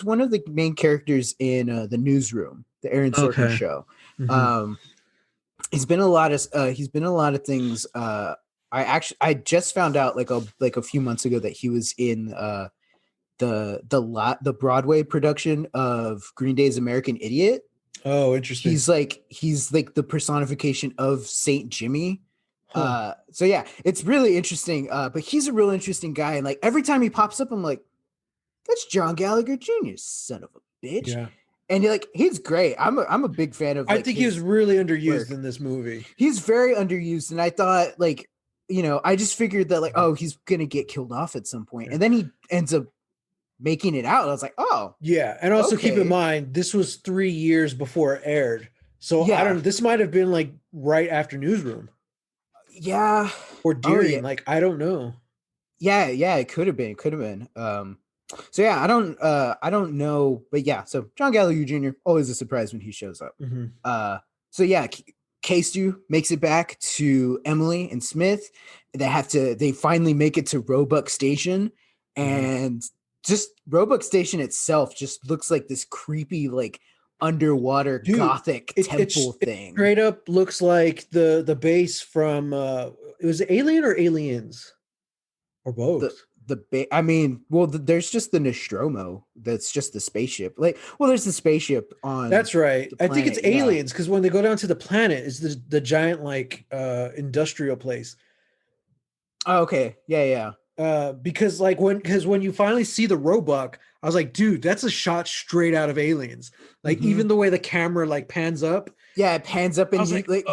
one of the main characters in The Newsroom, the Aaron Sorkin show. He's been a lot of things. I just found out like a few months ago that he was in the Broadway production of Green Day's American Idiot. Oh, interesting. He's like the personification of Saint Jimmy. So yeah, it's really interesting. But he's a real interesting guy, and like every time he pops up, I'm like, that's John Gallagher Jr., son of a bitch. Yeah. And he's great. I'm a big fan of. I think he was really underused in this movie. He's very underused, and I thought like, I just figured that like, oh, he's gonna get killed off at some point, and then he ends up making it out. I was like, oh, yeah. And also keep in mind, this was 3 years before it aired, so I don't know. This might have been like right after Newsroom. Yeah, or during. Like I don't know. Yeah, it could have been. So yeah, I don't know, but yeah. So John Gallagher Jr. always a surprise when he shows up. So yeah, K-Stu makes it back to Emily and Smith. They finally make it to Roebuck Station, and just Roebuck Station itself just looks like this creepy, like underwater gothic temple thing. It straight up looks like the base from it was Alien or Aliens, or both. There's just the Nostromo. That's just the spaceship. There's the spaceship on. That's right. I think it's Aliens because when they go down to the planet, it's the giant like industrial place. Oh, okay. Yeah. Because when you finally see the Roebuck, I was like, dude, that's a shot straight out of Aliens. Like even the way the camera like pans up. Yeah, it pans up and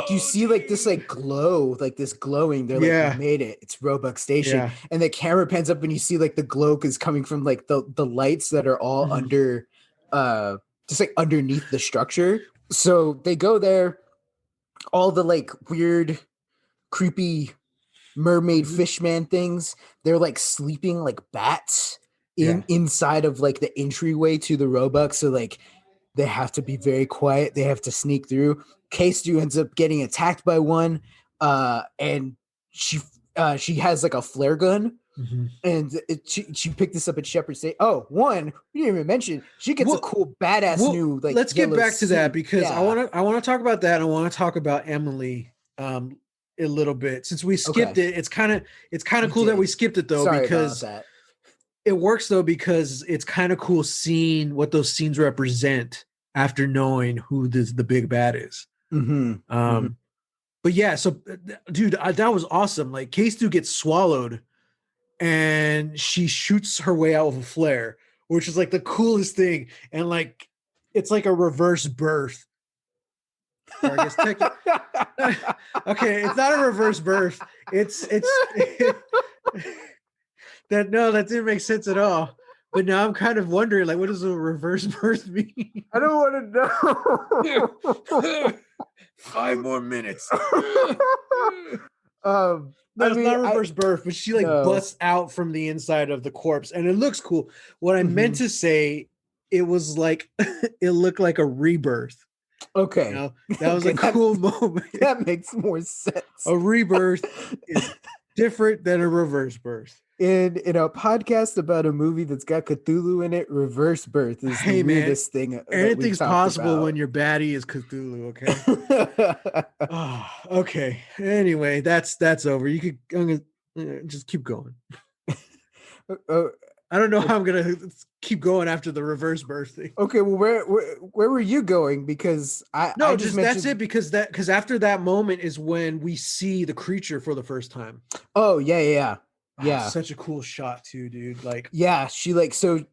you see like this like glow, like this glowing. They're like, we made it. It's Roebuck Station. And the camera pans up and you see like the glow is coming from like the lights that are all under just like underneath the structure. So they go there, all the like weird, creepy mermaid fishman things. They're like sleeping like bats inside of like the entryway to the Roebuck. So like they have to be very quiet. They have to sneak through. K-Stu ends up getting attacked by one, and she has like a flare gun. Mhm. And she picked this up at Shepherd's Day. Oh, one, we didn't even mention she gets a cool badass new like let's get yellow back to that suit. because Yeah. I want to talk about that. I want to talk about Emily a little bit. Since we skipped it, it's kind of We cool that did. we skipped it though, Sorry about because that. it works though, because it's kind of cool seeing what those scenes represent after knowing who the big bad is. But yeah, so dude, that was awesome. Like K-Stu gets swallowed and she shoots her way out with a flare, which is like the coolest thing. And like, it's like a reverse birth. Or I guess okay, it's not a reverse birth. It's that that didn't make sense at all. But now I'm kind of wondering, like, what does a reverse birth mean? I don't want to know. 5 more minutes. No, it's not a reverse birth, but she like busts out from the inside of the corpse, and it looks cool. What I meant to say, it was like it looked like a rebirth. Okay, that was a cool moment. That makes more sense. A rebirth is different than a reverse birth. In a podcast about a movie that's got Cthulhu in it, reverse birth is the weirdest thing. Anything's possible when your baddie is Cthulhu. Okay. Okay. Anyway, that's over. You could just keep going. I don't know how I'm gonna keep going after the reverse birth thing. Okay, well, where were you going? Because that's it. Because after that moment is when we see the creature for the first time. Oh yeah. Yeah, such a cool shot too, dude. Like, yeah, she like so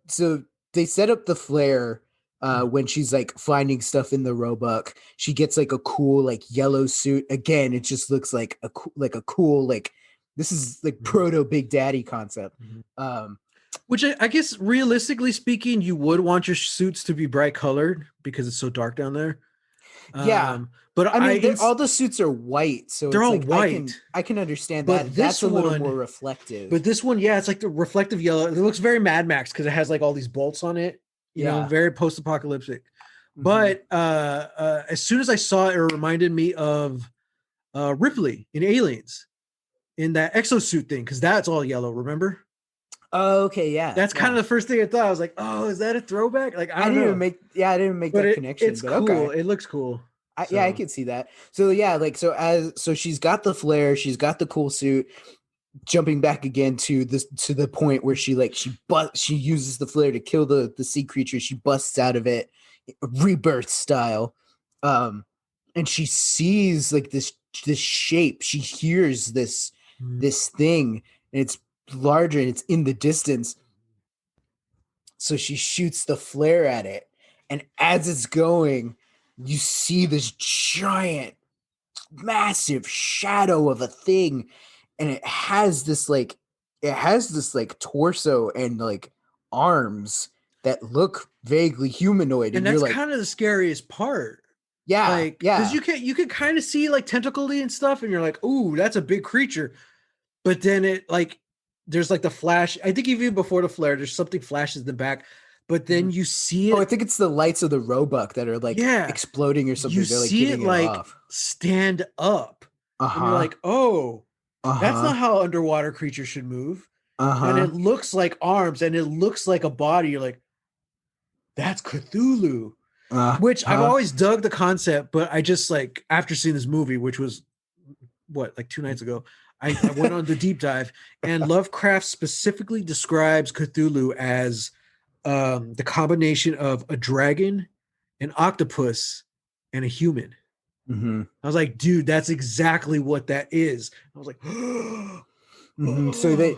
they set up the flare when she's like finding stuff in the Roebuck. She gets like a cool like yellow suit. Again, it just looks like a cool like this is like proto Big Daddy concept. Which I guess realistically speaking, you would want your suits to be bright colored because it's so dark down there. Yeah. But I mean, all the suits are white, so they're it's all like, white. I can understand that. That's a little more reflective. But this one, yeah, it's like the reflective yellow. It looks very Mad Max because it has like all these bolts on it. You know, very post-apocalyptic. But as soon as I saw it, it reminded me of Ripley in Aliens, in that exosuit thing, because that's all yellow. Remember? Oh, okay, yeah. That's kind of the first thing I thought. I was like, oh, is that a throwback? Like, I didn't make that connection. It's cool. Okay. It looks cool. Yeah, I can see that. So yeah, like so she's got the flare, she's got the cool suit. Jumping back again to the point where she uses the flare to kill the sea creature. She busts out of it, rebirth style, and she sees like this shape. She hears this thing, and it's larger and it's in the distance. So she shoots the flare at it, and as it's going, you see this giant, massive shadow of a thing, and it has this torso and like arms that look vaguely humanoid, and that's like, kind of the scariest part. Yeah, like, because you can kind of see like tentacly and stuff, and you're like, ooh, that's a big creature. But then it like there's like the flash. I think even before the flare, there's something flashes in the back. But then you see it. Oh, I think it's the lights of the Roebuck that are like exploding or something. They're like see it like off. Stand up. And you're like, oh, that's not how underwater creatures should move. And it looks like arms and it looks like a body. You're like, that's Cthulhu. Which I've always dug the concept, but I just like after seeing this movie, which was like 2 nights ago, I went on the deep dive, and Lovecraft specifically describes Cthulhu as the combination of a dragon, an octopus, and a human. I was like, dude, that's exactly what that is. I was like,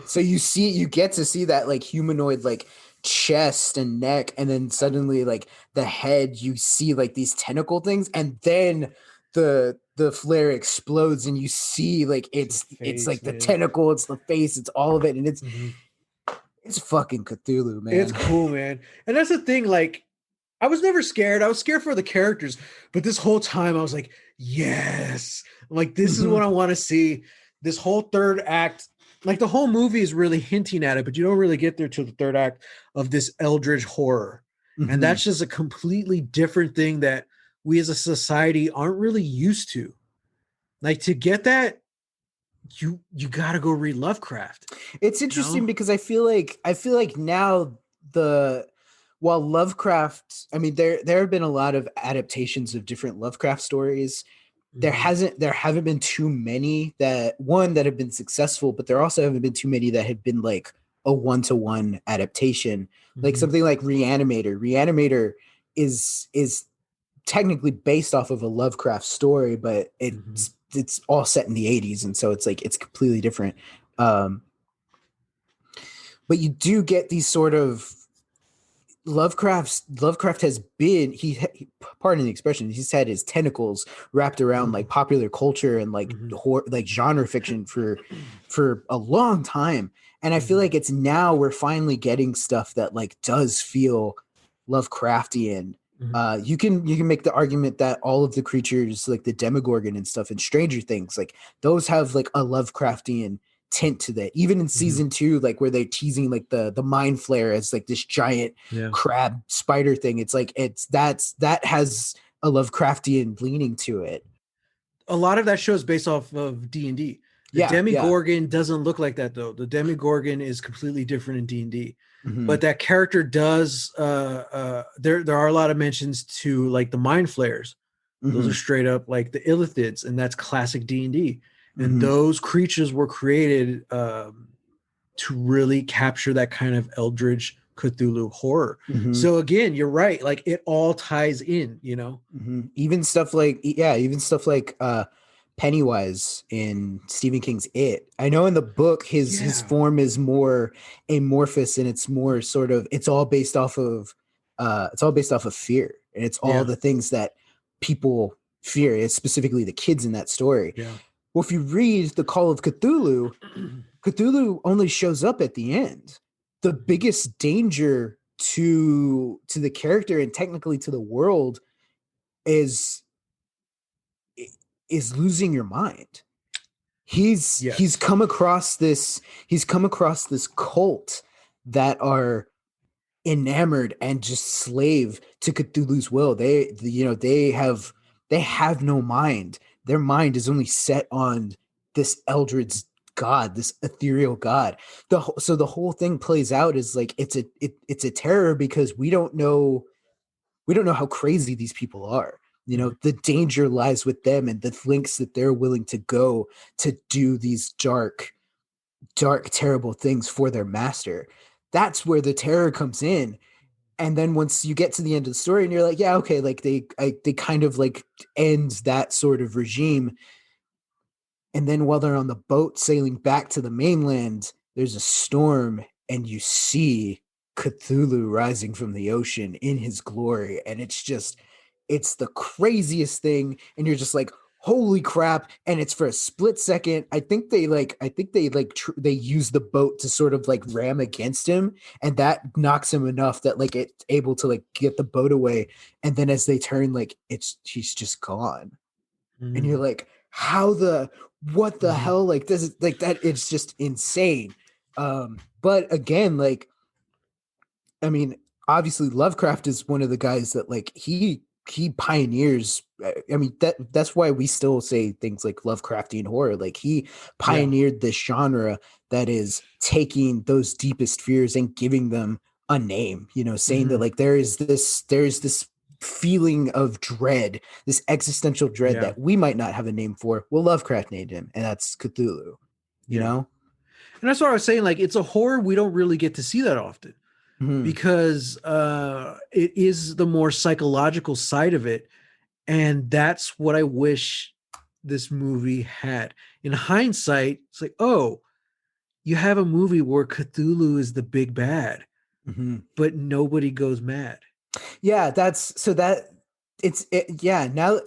so you get to see that like humanoid like chest and neck, and then suddenly like the head, you see like these tentacle things, and then the flare explodes and you see like it's like the tentacle, it's the face, it's all of it, and it's it's fucking Cthulhu, man. It's cool, man. And that's the thing, like I was never scared. I was scared for the characters, but this whole time I was like, yes, like this is what I want to see. This whole third act, like the whole movie is really hinting at it, but you don't really get there till the third act of this eldritch horror. And that's just a completely different thing that we as a society aren't really used to. Like to get that, you got to go read Lovecraft. It's You know? interesting because I feel like now the while Lovecraft, I mean there have been a lot of adaptations of different Lovecraft stories. Mm-hmm. There haven't been too many that have been successful, but there also haven't been too many that have been like a one-to-one adaptation. Like Mm-hmm. something like Reanimator. Reanimator is technically based off of a Lovecraft story, but Mm-hmm. it's all set in the 80s, and so it's like it's completely different. Um, but you do get these sort of Lovecraft has been pardon the expression, he's had his tentacles wrapped around like popular culture and like Mm-hmm. like genre fiction for a long time, and I feel Mm-hmm. like it's now we're finally getting stuff that like does feel Lovecraftian. Mm-hmm. You can make the argument that all of the creatures like the Demogorgon and stuff in Stranger Things, like those have like a Lovecraftian tint to that. Even in Mm-hmm. season 2, like where they're teasing like the mind flare as like this giant Yeah. crab spider thing. It's like that has a Lovecraftian leaning to it. A lot of that show is based off of D&D. The Yeah, yeah. Demigorgon doesn't look like that though. The Demigorgon is completely different in D&D. Hmm. But that character does there are a lot of mentions to like the mind flayers. Those are Hmm. straight up like the illithids, and that's classic D&D. And Hmm. those creatures were created to really capture that kind of eldritch Cthulhu horror. Hmm. So again, you're right. Like it all ties in, you know? Hmm. Even stuff like Pennywise in Stephen King's It. I know in the book his Yeah. form is more amorphous, and it's more sort of it's all based off of fear, and it's all Yeah. the things that people fear. It's specifically the kids in that story. Yeah. Well, if you read The Call of Cthulhu, Cthulhu only shows up at the end. The biggest danger to the character and technically to the world is is losing your mind. He's Yes. come across this cult that are enamored and just slave to Cthulhu's will. They have no mind. Their mind is only set on this eldritch god, this ethereal god. So the whole thing plays out is like it's a terror because we don't know how crazy these people are. Mhm. The danger lies with them and the lengths that they're willing to go to do these dark, terrible things for their master. That's where the terror comes in. And then once you get to the end of the story and you're like, yeah, okay, like they kind of like end that sort of regime. And then while they're on the boat sailing back to the mainland, there's a storm and you see Cthulhu rising from the ocean in his glory. And it's the craziest thing. And you're just like, holy crap. And it's for a split second. They use the boat to sort of like ram against him. And that knocks him enough that like it's able to like get the boat away. And then as they turn, like he's just gone, and you're Mhm. like, what the Mhm. hell, like this is like that, it's just insane. But again, like, I mean, obviously Lovecraft is one of the guys that like he pioneers. I mean, that's why we still say things like Lovecraftian horror. Like he Yeah. pioneered this genre that is taking those deepest fears and giving them a name, saying that Mhm. like there is this feeling of dread, this existential dread Yeah. that we might not have a name for. Well, Lovecraft named him, and that's Cthulhu, you Yeah. know? And that's what I was saying. Like, it's a horror we don't really get to see that often Mhm. because it is the more psychological side of it. And that's what I wish this movie had. In hindsight, it's like, oh, you have a movie where Cthulhu is the big bad, Mhm. but nobody goes mad. Yeah, that's so that yeah, now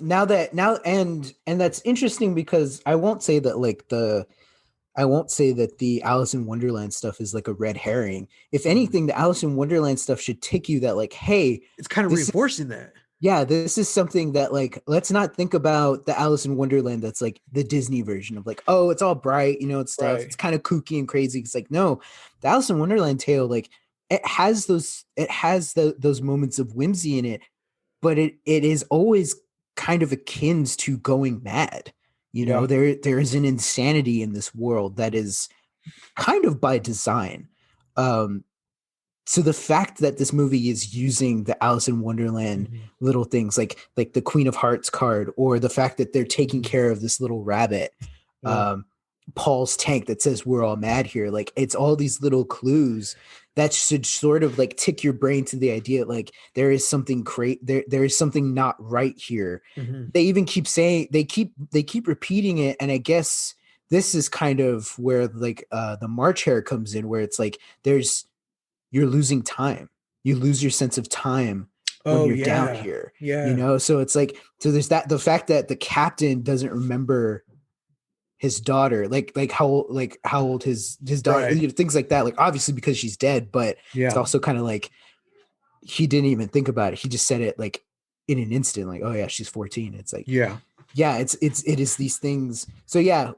and that's interesting because I won't say that the Alice in Wonderland stuff is like a red herring. If Mhm. anything, the Alice in Wonderland stuff should tick you that like, hey, It's kind of this is reinforcing that. this is something that like let's not think about the Alice in Wonderland that's like the Disney version of like, oh, it's all bright, it's stuff. Right. It's kind of kooky and crazy. It's like, no, the Alice in Wonderland tale, like it has those moments of whimsy in it, but it is always kind of akin to going mad. You know, Yeah. there is an insanity in this world that is kind of by design. Um, so the fact that this movie is using the Alice in Wonderland Mhm. little things like the Queen of Hearts card, or the fact that they're taking Mhm. care of this little rabbit, Yeah. um, Paul's tank that says we're all mad here, like it's all these little clues that should sort of like tick your brain to the idea like there is something there is something not right here. Mhm. They even keep saying they keep repeating it, and I guess this is kind of where like the March Hare comes in, where it's like there's you're losing time. You lose your sense of time when Oh you're down yeah. here, you Yeah. know? So it's like, so there's that, the fact that the captain doesn't remember his daughter, like how old his daughter, Right. you know, things like that. Like obviously because she's dead, but it's Yeah. also kind of like he didn't even think about it. He just said it like in an instant, like, oh yeah, she's 14. It's like, Yeah. yeah, it is these things. So yeah,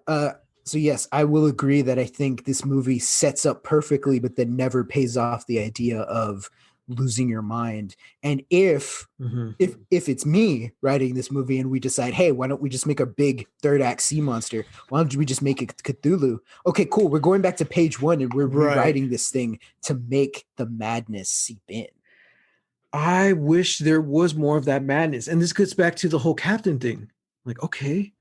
so yes, I will agree that I think this movie sets up perfectly, but then never pays off the idea of losing your mind. And Mhm. if it's me writing this movie and we decide, hey, why don't we just make a big third act sea monster? Why don't we just make it Cthulhu? Okay, cool. We're going back to page one and we're Right. rewriting this thing to make the madness seep in. I wish there was more of that madness. And this gets back to the whole captain thing. Like, okay,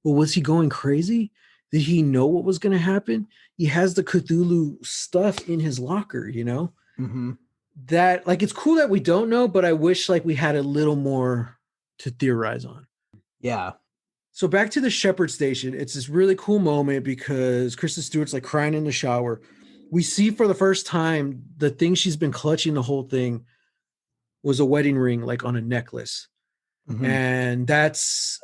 well, was he going crazy? Did he know what was going to happen? He has the Cthulhu stuff in his locker, you know? Mm-hmm. That, like, it's cool that we don't know, but I wish, like, we had a little more to theorize on. Yeah. So back to the Shepherd Station. It's this really cool moment because Kristen Stewart's like crying in the shower. We see for the first time the thing she's been clutching the whole thing was a wedding ring, like on a necklace. Mm-hmm. And that's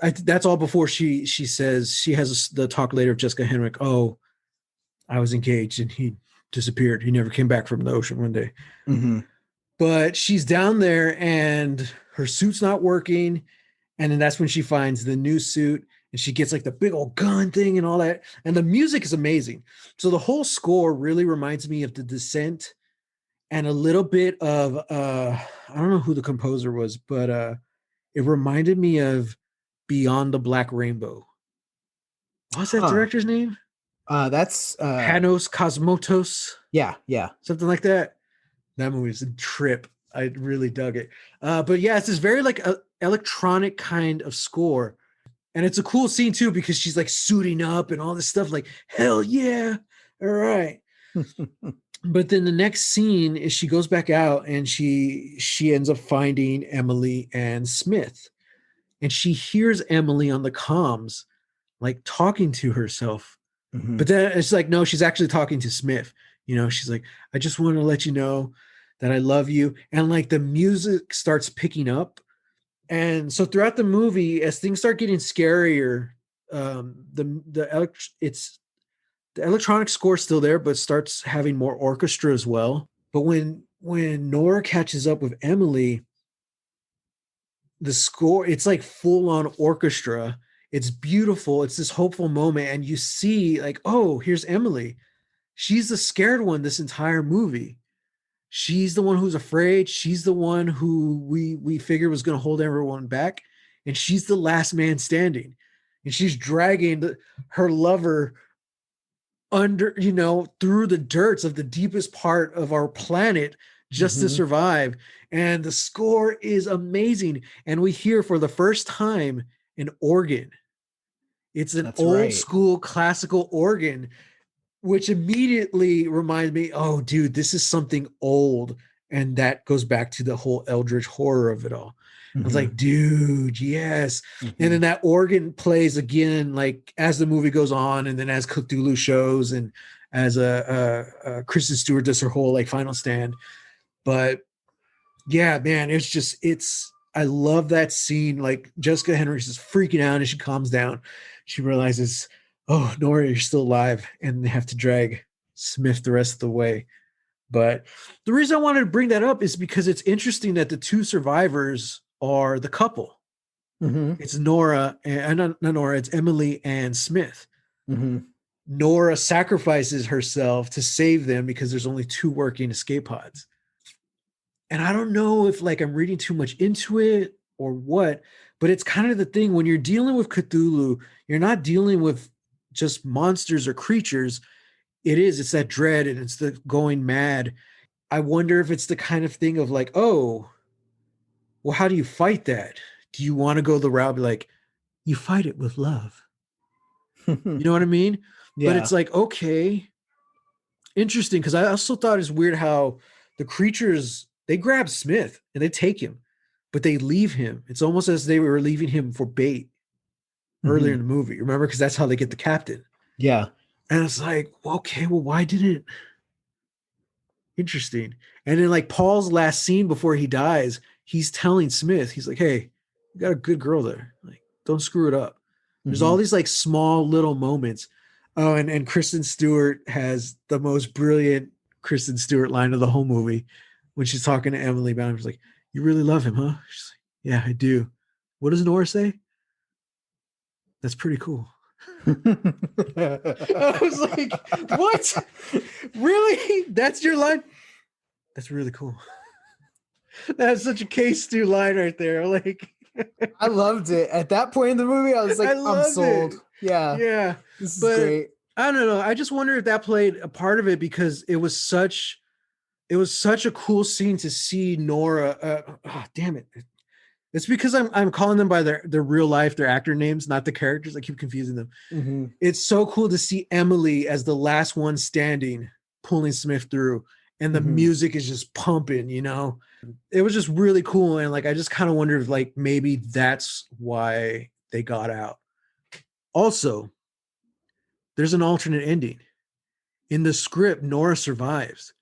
all before she says she has the talk later of Jessica Henwick. Oh, I was engaged and he disappeared. He never came back from the ocean one day. Mm-hmm. But she's down there and her suit's not working. And then that's when she finds the new suit and she gets like the big old gun thing and all that. And the music is amazing. So the whole score really reminds me of The Descent and a little bit of I don't know who the composer was, but it reminded me of Beyond the Black Rainbow. What's that Huh. director's name? That's Panos Cosmatos, yeah, yeah. something like that. That movie was a trip. I really dug it. But yeah, it's this very like electronic kind of score. And it's a cool scene too because she's like suiting up and all this stuff. Like, hell yeah. All right. But then the next scene is she goes back out and she ends up finding Emily and Smith. And she hears Emily on the comms, like talking to herself. Mm-hmm. But then it's like, no, she's actually talking to Smith. You know, she's like, I just want to let you know that I love you. And like the music starts picking up. And so throughout the movie, as things start getting scarier, it's the electronic score is still there, but starts having more orchestra as well. But when Nora catches up with Emily, the score, it's like full on orchestra. It's beautiful. It's this hopeful moment. And you see, like, oh, here's Emily. She's the scared one this entire movie. She's the one who's afraid. She's the one who we figured was going to hold everyone back. And she's the last man standing. And she's dragging her lover under, you know, through the dirts of the deepest part of our planet just to Mm-hmm. survive. And the score is amazing. And we hear for the first time an organ. It's an That's old right. school classical organ, which immediately reminds me, oh, dude, this is something old. And that goes back to the whole eldritch horror of it all. I was Mm-hmm. like, dude, yes. And Mm-hmm. then that organ plays again, like as the movie goes on, and then as Cthulhu shows, and as a Kristen Stewart does her whole like final stand. But yeah, man, I love that scene. Like Jessica Henrys is freaking out and she calms down. She realizes, oh, Nora, you're still alive, and they have to drag Smith the rest of the way. But the reason I wanted to bring that up is because it's interesting that the two survivors are the couple. Mm-hmm. It's Nora and not Nora, it's Emily and Smith. Mm-hmm. Nora sacrifices herself to save them because there's only two working escape pods. And I don't know if like I'm reading too much into it or what, But it's kind of the thing when you're dealing with Cthulhu, you're not dealing with just monsters or creatures. It's that dread and it's the going mad. I wonder if it's the kind of thing of like, oh, well, how do you fight that? Do you want to go the route, be like, you fight it with love? You know what I mean? But Yeah. it's like, okay, interesting. Cause I also thought it's weird how the creatures, they grab Smith and they take him, but they leave him. It's almost as they were leaving him for bait earlier Mhm. in the movie. Remember? Because that's how they get the captain. Yeah. And it's like, okay, well, why didn't interesting? And then like Paul's last scene before he dies, he's telling Smith, he's like, hey, you got a good girl there. Like, don't screw it up. There's all Mhm. these like small little moments. Oh, and Kristen Stewart has the most brilliant Kristen Stewart line of the whole movie when she's talking to Emily Bowden. She's like, you really love him, huh? She's like, yeah, I do. What does Nora say? That's pretty cool. I was like, what? Really? That's your line? That's really cool. That's such a K-Stu line right there. Like, I loved it. At that point in the movie, I was I like, I'm loved sold. it. Yeah, Yeah. this is But great. I don't know. I just wonder if that played a part of it because it was such a cool scene to see Nora. Damn it. It's because I'm calling them by their real life, their actor names, not the characters. I keep confusing them. Mhm. It's so cool to see Emily as the last one standing, pulling Smith through, and the Mhm. music is just pumping, you know? It was just really cool. And like, I just kind of wonder if like maybe that's why they got out. Also, there's an alternate ending. In the script, Nora survives.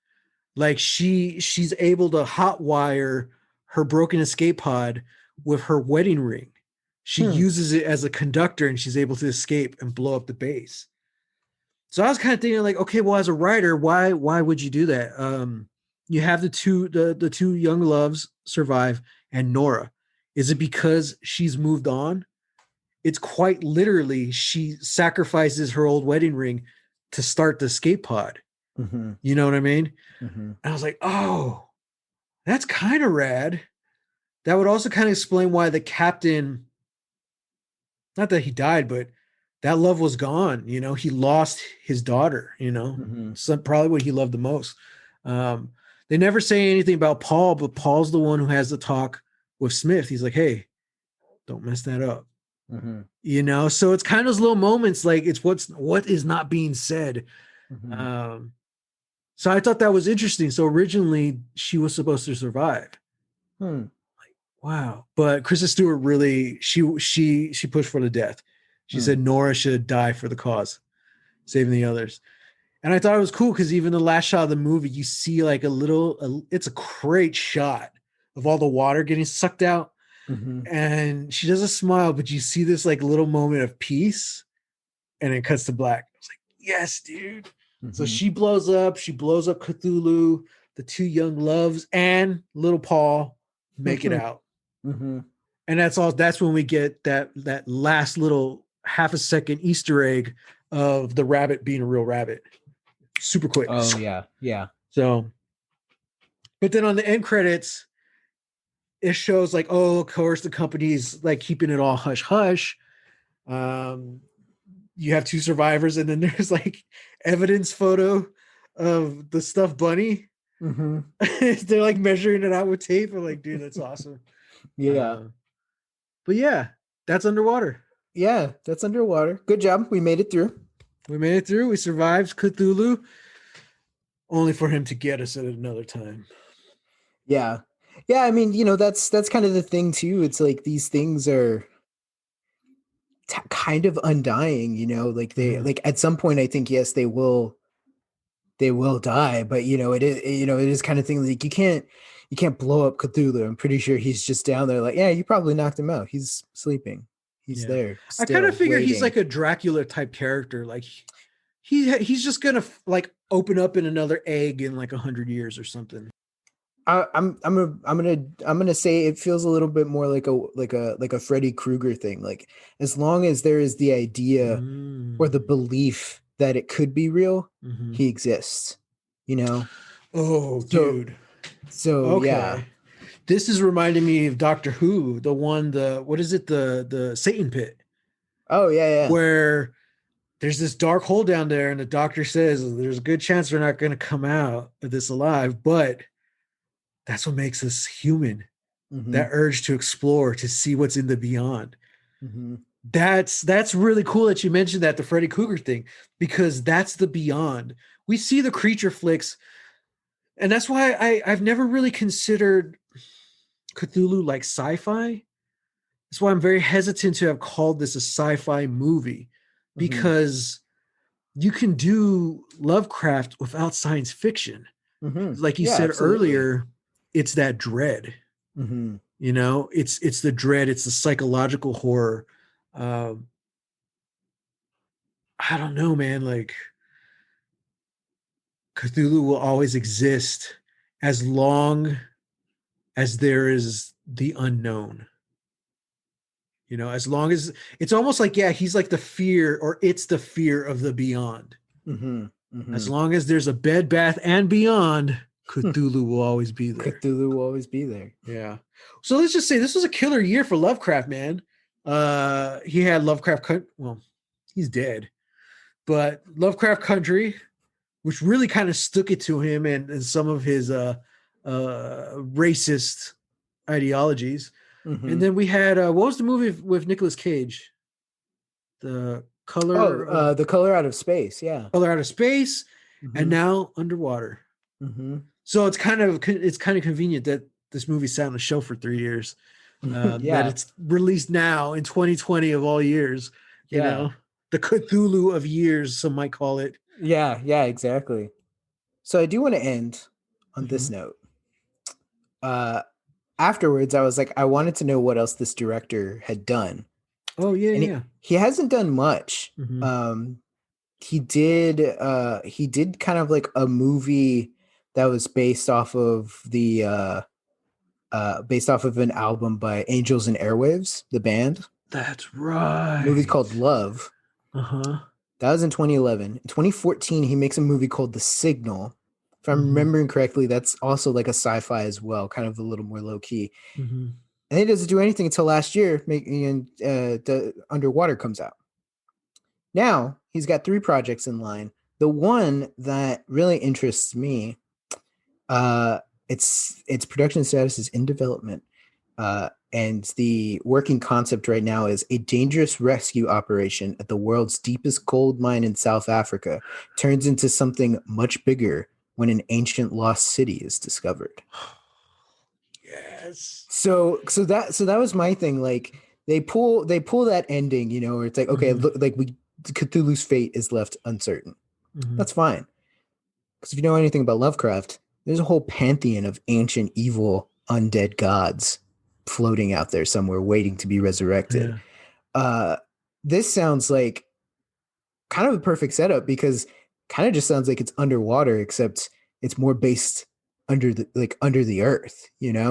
Like she's able to hotwire her broken escape pod with her wedding ring. She Hmm. uses it as a conductor and she's able to escape and blow up the base. So I was kind of thinking like, okay, well, as a writer, why would you do that? You have the two young loves survive and Nora. Is it because she's moved on? It's quite literally she sacrifices her old wedding ring to start the escape pod. Mhm. You know what I mean? Mhm. And I was like, oh, that's kind of rad. That would also kind of explain why the captain, not that he died, but that love was gone. You know, he lost his daughter, you know, Mhm. so probably what he loved the most. Um, they never say anything about Paul, but Paul's the one who has the talk with Smith. He's like, hey, don't mess that up. Mhm. You know, so it's kind of those little moments like it's what is not being said. Mhm. Um, so I thought that was interesting. So originally she was supposed to survive. Hmm. Wow. But Kristen Stewart really she pushed for the death. She Hmm. said Nora should die for the cause, saving the others. And I thought it was cool because even the last shot of the movie, you see like it's a great shot of all the water getting sucked out. Mhm. And she doesn't smile, but you see this like little moment of peace and it cuts to black. I was like, yes, dude. So Mhm. she blows up Cthulhu, the two young loves, and little Paul make it out. Mhm. And that's when we get that last little half a second Easter egg of the rabbit being a real rabbit. Super quick. Oh yeah. Yeah. So, but then on the end credits, it shows like, oh, of course, the company's like keeping it all hush hush. Um, you have two survivors, and then there's like evidence photo of the stuffed bunny. Mhm. They're like measuring it out with tape. I'm like, dude, that's awesome. Yeah. Uh, but yeah, that's underwater. Yeah. That's underwater. Good job. We made it through. We made it through. We survived Cthulhu, only for him to get us at another time. Yeah. Yeah. I mean, that's kind of the thing too. It's like these things are kind of undying. Like they Mhm. like at some point. I think yes, they will die, but it is kind of thing like you can't blow up Cthulhu. I'm pretty sure he's just down there like, yeah, you probably knocked him out. He's sleeping. He's Yeah, there I kind of still figure he's waiting. like a Dracula type character. Like he's just gonna like open up in another egg in like 100 years or something. I'm gonna say it feels a little bit more like a Freddy Krueger thing. Like as long as there is the idea or the Mm. belief that it could be real, Hmm. he exists. You know. Oh, So dude. so yeah. Okay. This is reminding me of Doctor Who, the one, the what is it, the Satan pit, Oh yeah, yeah. where there's this dark hole down there, and the doctor says there's a good chance we're not going to come out of this alive, but that's what makes us human. Mm-hmm. That urge to explore, to see what's in the beyond. Mm-hmm. That's really cool that you mentioned that, the Freddy Krueger thing, because that's the beyond. We see the creature flicks, and that's why I've never really considered Cthulhu like sci-fi. That's why I'm very hesitant to have called this a sci-fi movie, Mm-hmm. because you can do Lovecraft without science fiction. Mm-hmm. Like you Yeah, said absolutely. earlier, it's that dread. Mm-hmm. It's the dread, it's the psychological horror. Um, I don't know, man. Like Cthulhu will always exist as long as there is the unknown. As long as it's almost like, yeah, he's like the fear, or it's the fear of the beyond. Mm-hmm. As Mm-hmm. long as there's a Bed Bath and Beyond, Cthulhu will always be there. Cthulhu will always be there. Yeah. So let's just say this was a killer year for Lovecraft, man. He had well, he's dead, but Lovecraft Country, which really kind of stuck it to him, and some of his racist ideologies. And Mm-hmm. then we had what was the movie with Nicolas Cage? The Oh, color the color out of space. Yeah. color out of space, and Mm-hmm. now underwater. Mm-hmm. So it's kind of convenient that this movie sat on the shelf for 3 years. That Yeah. it's released now in 2020 of all years. You Yeah. know, the Cthulhu of years, some might call it. Yeah. Yeah. Exactly. So I do want to end on this Mhm. note. Uh, Afterwards, I was like, I wanted to know what else this director had done, Oh yeah, and yeah. he hasn't done much. Hmm. He did kind of like a movie that was based off of an album by Angels and Airwaves, the band. That's The movie's right. called Love. Uh huh. That was in 2011. In 2014, he makes a movie called The Signal. If I'm Hmm. remembering correctly, that's also like a sci-fi as well, kind of a little more low key. Hmm. And he doesn't do anything until last year, making the Underwater comes out. Now he's got 3 projects in line. The one that really interests me, uh, its production status is in development, and the working concept right now is a dangerous rescue operation at the world's deepest gold mine in South Africa turns into something much bigger when an ancient lost city is discovered. Yes. So that was my thing. Like they pull that ending, where it's like, okay, Hmm. look, like we Cthulhu's fate is left uncertain. Hmm. That's fine. Because if you know anything about Lovecraft, there's a whole pantheon of ancient evil undead gods floating out there somewhere waiting to be resurrected. Yeah. Uh this sounds like kind of a perfect setup because kind of just sounds like it's underwater, except it's more based under the earth,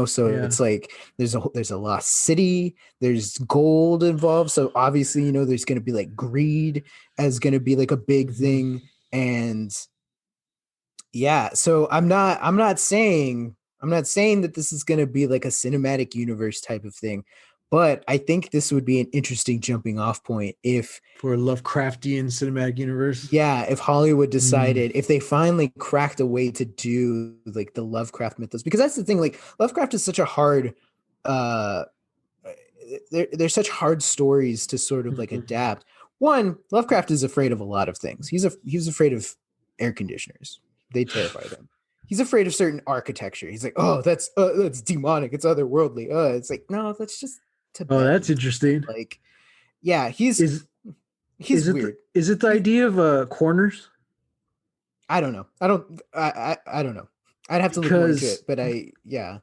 so Yeah. it's like there's a lost city, there's gold involved, so obviously there's going to be like greed as going to be like a big Hmm. thing. And yeah, so I'm not saying that this is going to be like a cinematic universe type of thing, but I think this would be an interesting jumping off point if, For a Lovecraftian cinematic universe. yeah, if Hollywood Mm. decided, if they finally cracked a way to do like the Lovecraft mythos, because that's the thing, like Lovecraft is such a hard, uh, they're such hard stories to sort of like Hmm. adapt. One, Lovecraft is afraid of a lot of things. He's afraid of air conditioners. They terrified him. He's afraid of certain architecture. He's like, oh, that's demonic. It's otherworldly. It's like, no, that's just Oh, that's Tibetan. interesting. Like, yeah, he's Is he's weird. is it the He's idea of corners? I don't know. I don't know. I'd have to look more into Because it, but yeah.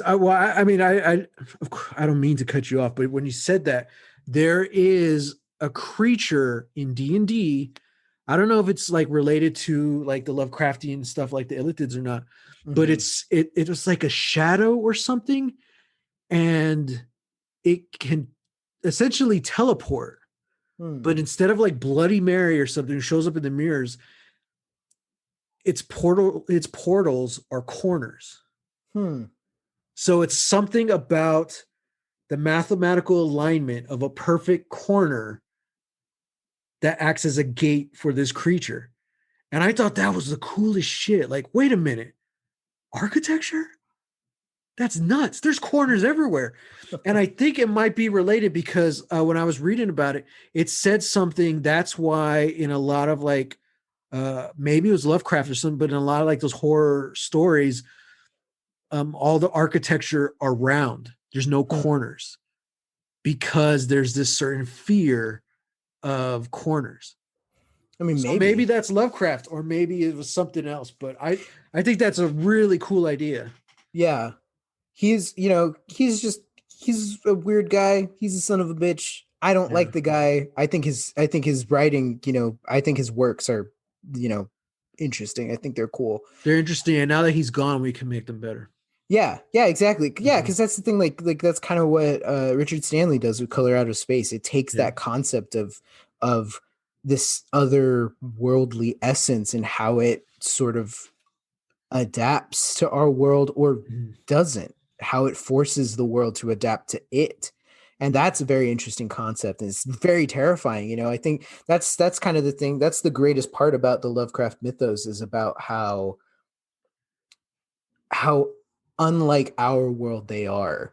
I mean, of course, I don't mean to cut you off, but when you said that, there is a creature in D&D. I don't know if it's like related to like the Lovecraftian stuff like the Illithids or not, but Mm-hmm. it was like a shadow or something, and it can essentially teleport. Hmm. But instead of like Bloody Mary or something who shows up in the mirrors, its portals are corners. Hmm. So it's something about the mathematical alignment of a perfect corner that acts as a gate for this creature. And I thought that was the coolest shit. Like, wait a minute, architecture? That's nuts. There's corners everywhere. And I think it might be related because when I was reading about it, it said something. That's why in a lot of like, maybe it was Lovecraft or something, but in a lot of like those horror stories, all the architecture are round. There's no corners because there's this certain fear of corners. I mean, So maybe maybe. that's Lovecraft, or maybe it was something else. But I think that's a really cool idea. Yeah. He's a weird guy. He's a son of a bitch. I don't Yeah, like the guy. I think his writing, I think his works are, interesting. I think they're cool. they're interesting. And now that he's gone, we can make them better. Yeah, yeah, exactly. Yeah, Mhm. because that's the thing. Like that's kind of what Richard Stanley does with Color Out of Space. It takes Yeah. that concept of this other worldly essence and how it sort of adapts to our world or Mhm. doesn't, how it forces the world to adapt to it. And that's a very interesting concept, and it's very terrifying. I think that's kind of the thing. That's the greatest part about the Lovecraft mythos, is about how unlike our world they are.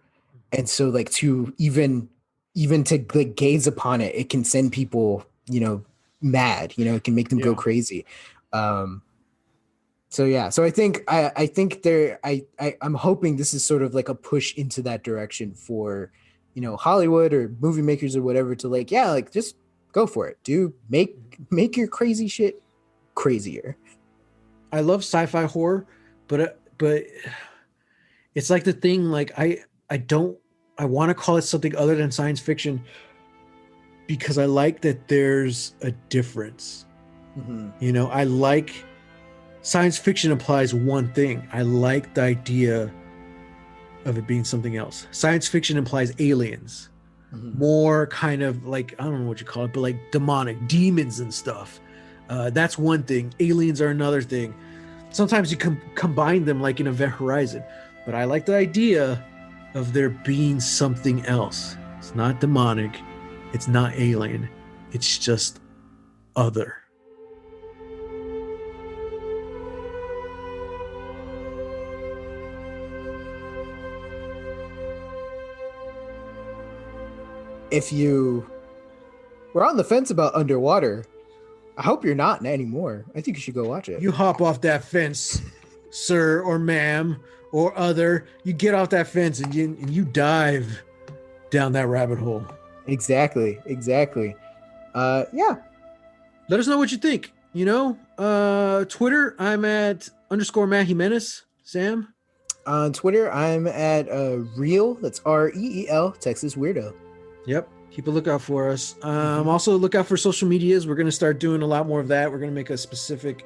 And so like to even to like gaze upon it, it can send people, mad. It can make them go Yeah. crazy. So yeah, so I think I'm hoping this is sort of like a push into that direction for, Hollywood or movie makers or whatever, to like, yeah, like just go for it. Do make your crazy shit crazier. I love sci-fi horror, but it's like the thing. Like I don't I want to call it something other than science fiction because I like that there's a difference. Mm-hmm. I like science fiction implies one thing. I like the idea of it being something else. Science fiction implies aliens, Mm-hmm. more kind of like, I don't know what you call it, but like demonic demons and stuff. That's one thing. Aliens are another thing. Sometimes you combine them like in Event Horizon, but I like the idea of there being something else. It's not demonic, it's not alien, it's just other. If you were on the fence about Underwater, I hope you're not anymore. I think you should go watch it. You hop off that fence, sir or ma'am or other. You get off that fence and you dive down that rabbit hole. Exactly, exactly. Yeah. Let us know what you think. Twitter, I'm at _Matt Jimenez. Sam? On Twitter, I'm at Real. That's REEL, Texas Weirdo. Yep. Keep a lookout for us. Mm-hmm. Also, look out for social medias. We're going to start doing a lot more of that. We're going to make a specific,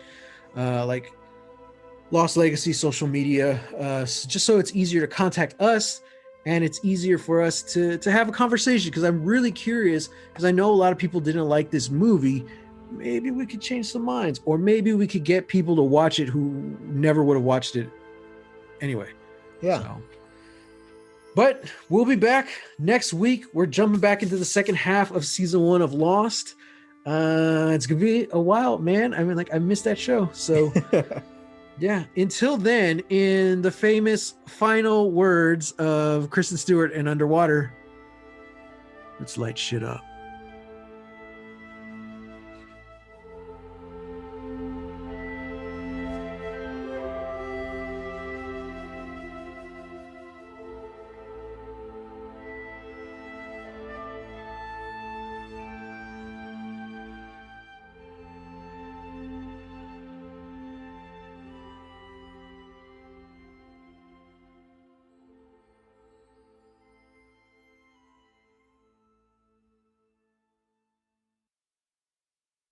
like, Lost Legacy social media, just so it's easier to contact us and it's easier for us to have a conversation. Because I'm really curious, because I know a lot of people didn't like this movie. Maybe we could change some minds, or maybe we could get people to watch it who never would have watched it anyway. Yeah. So. But we'll be back next week. We're jumping back into the second half of season 1 of Lost. It's gonna be a while, man. I mean, like, I missed that show. So yeah. Until then, in the famous final words of Kristen Stewart in Underwater, let's light shit up.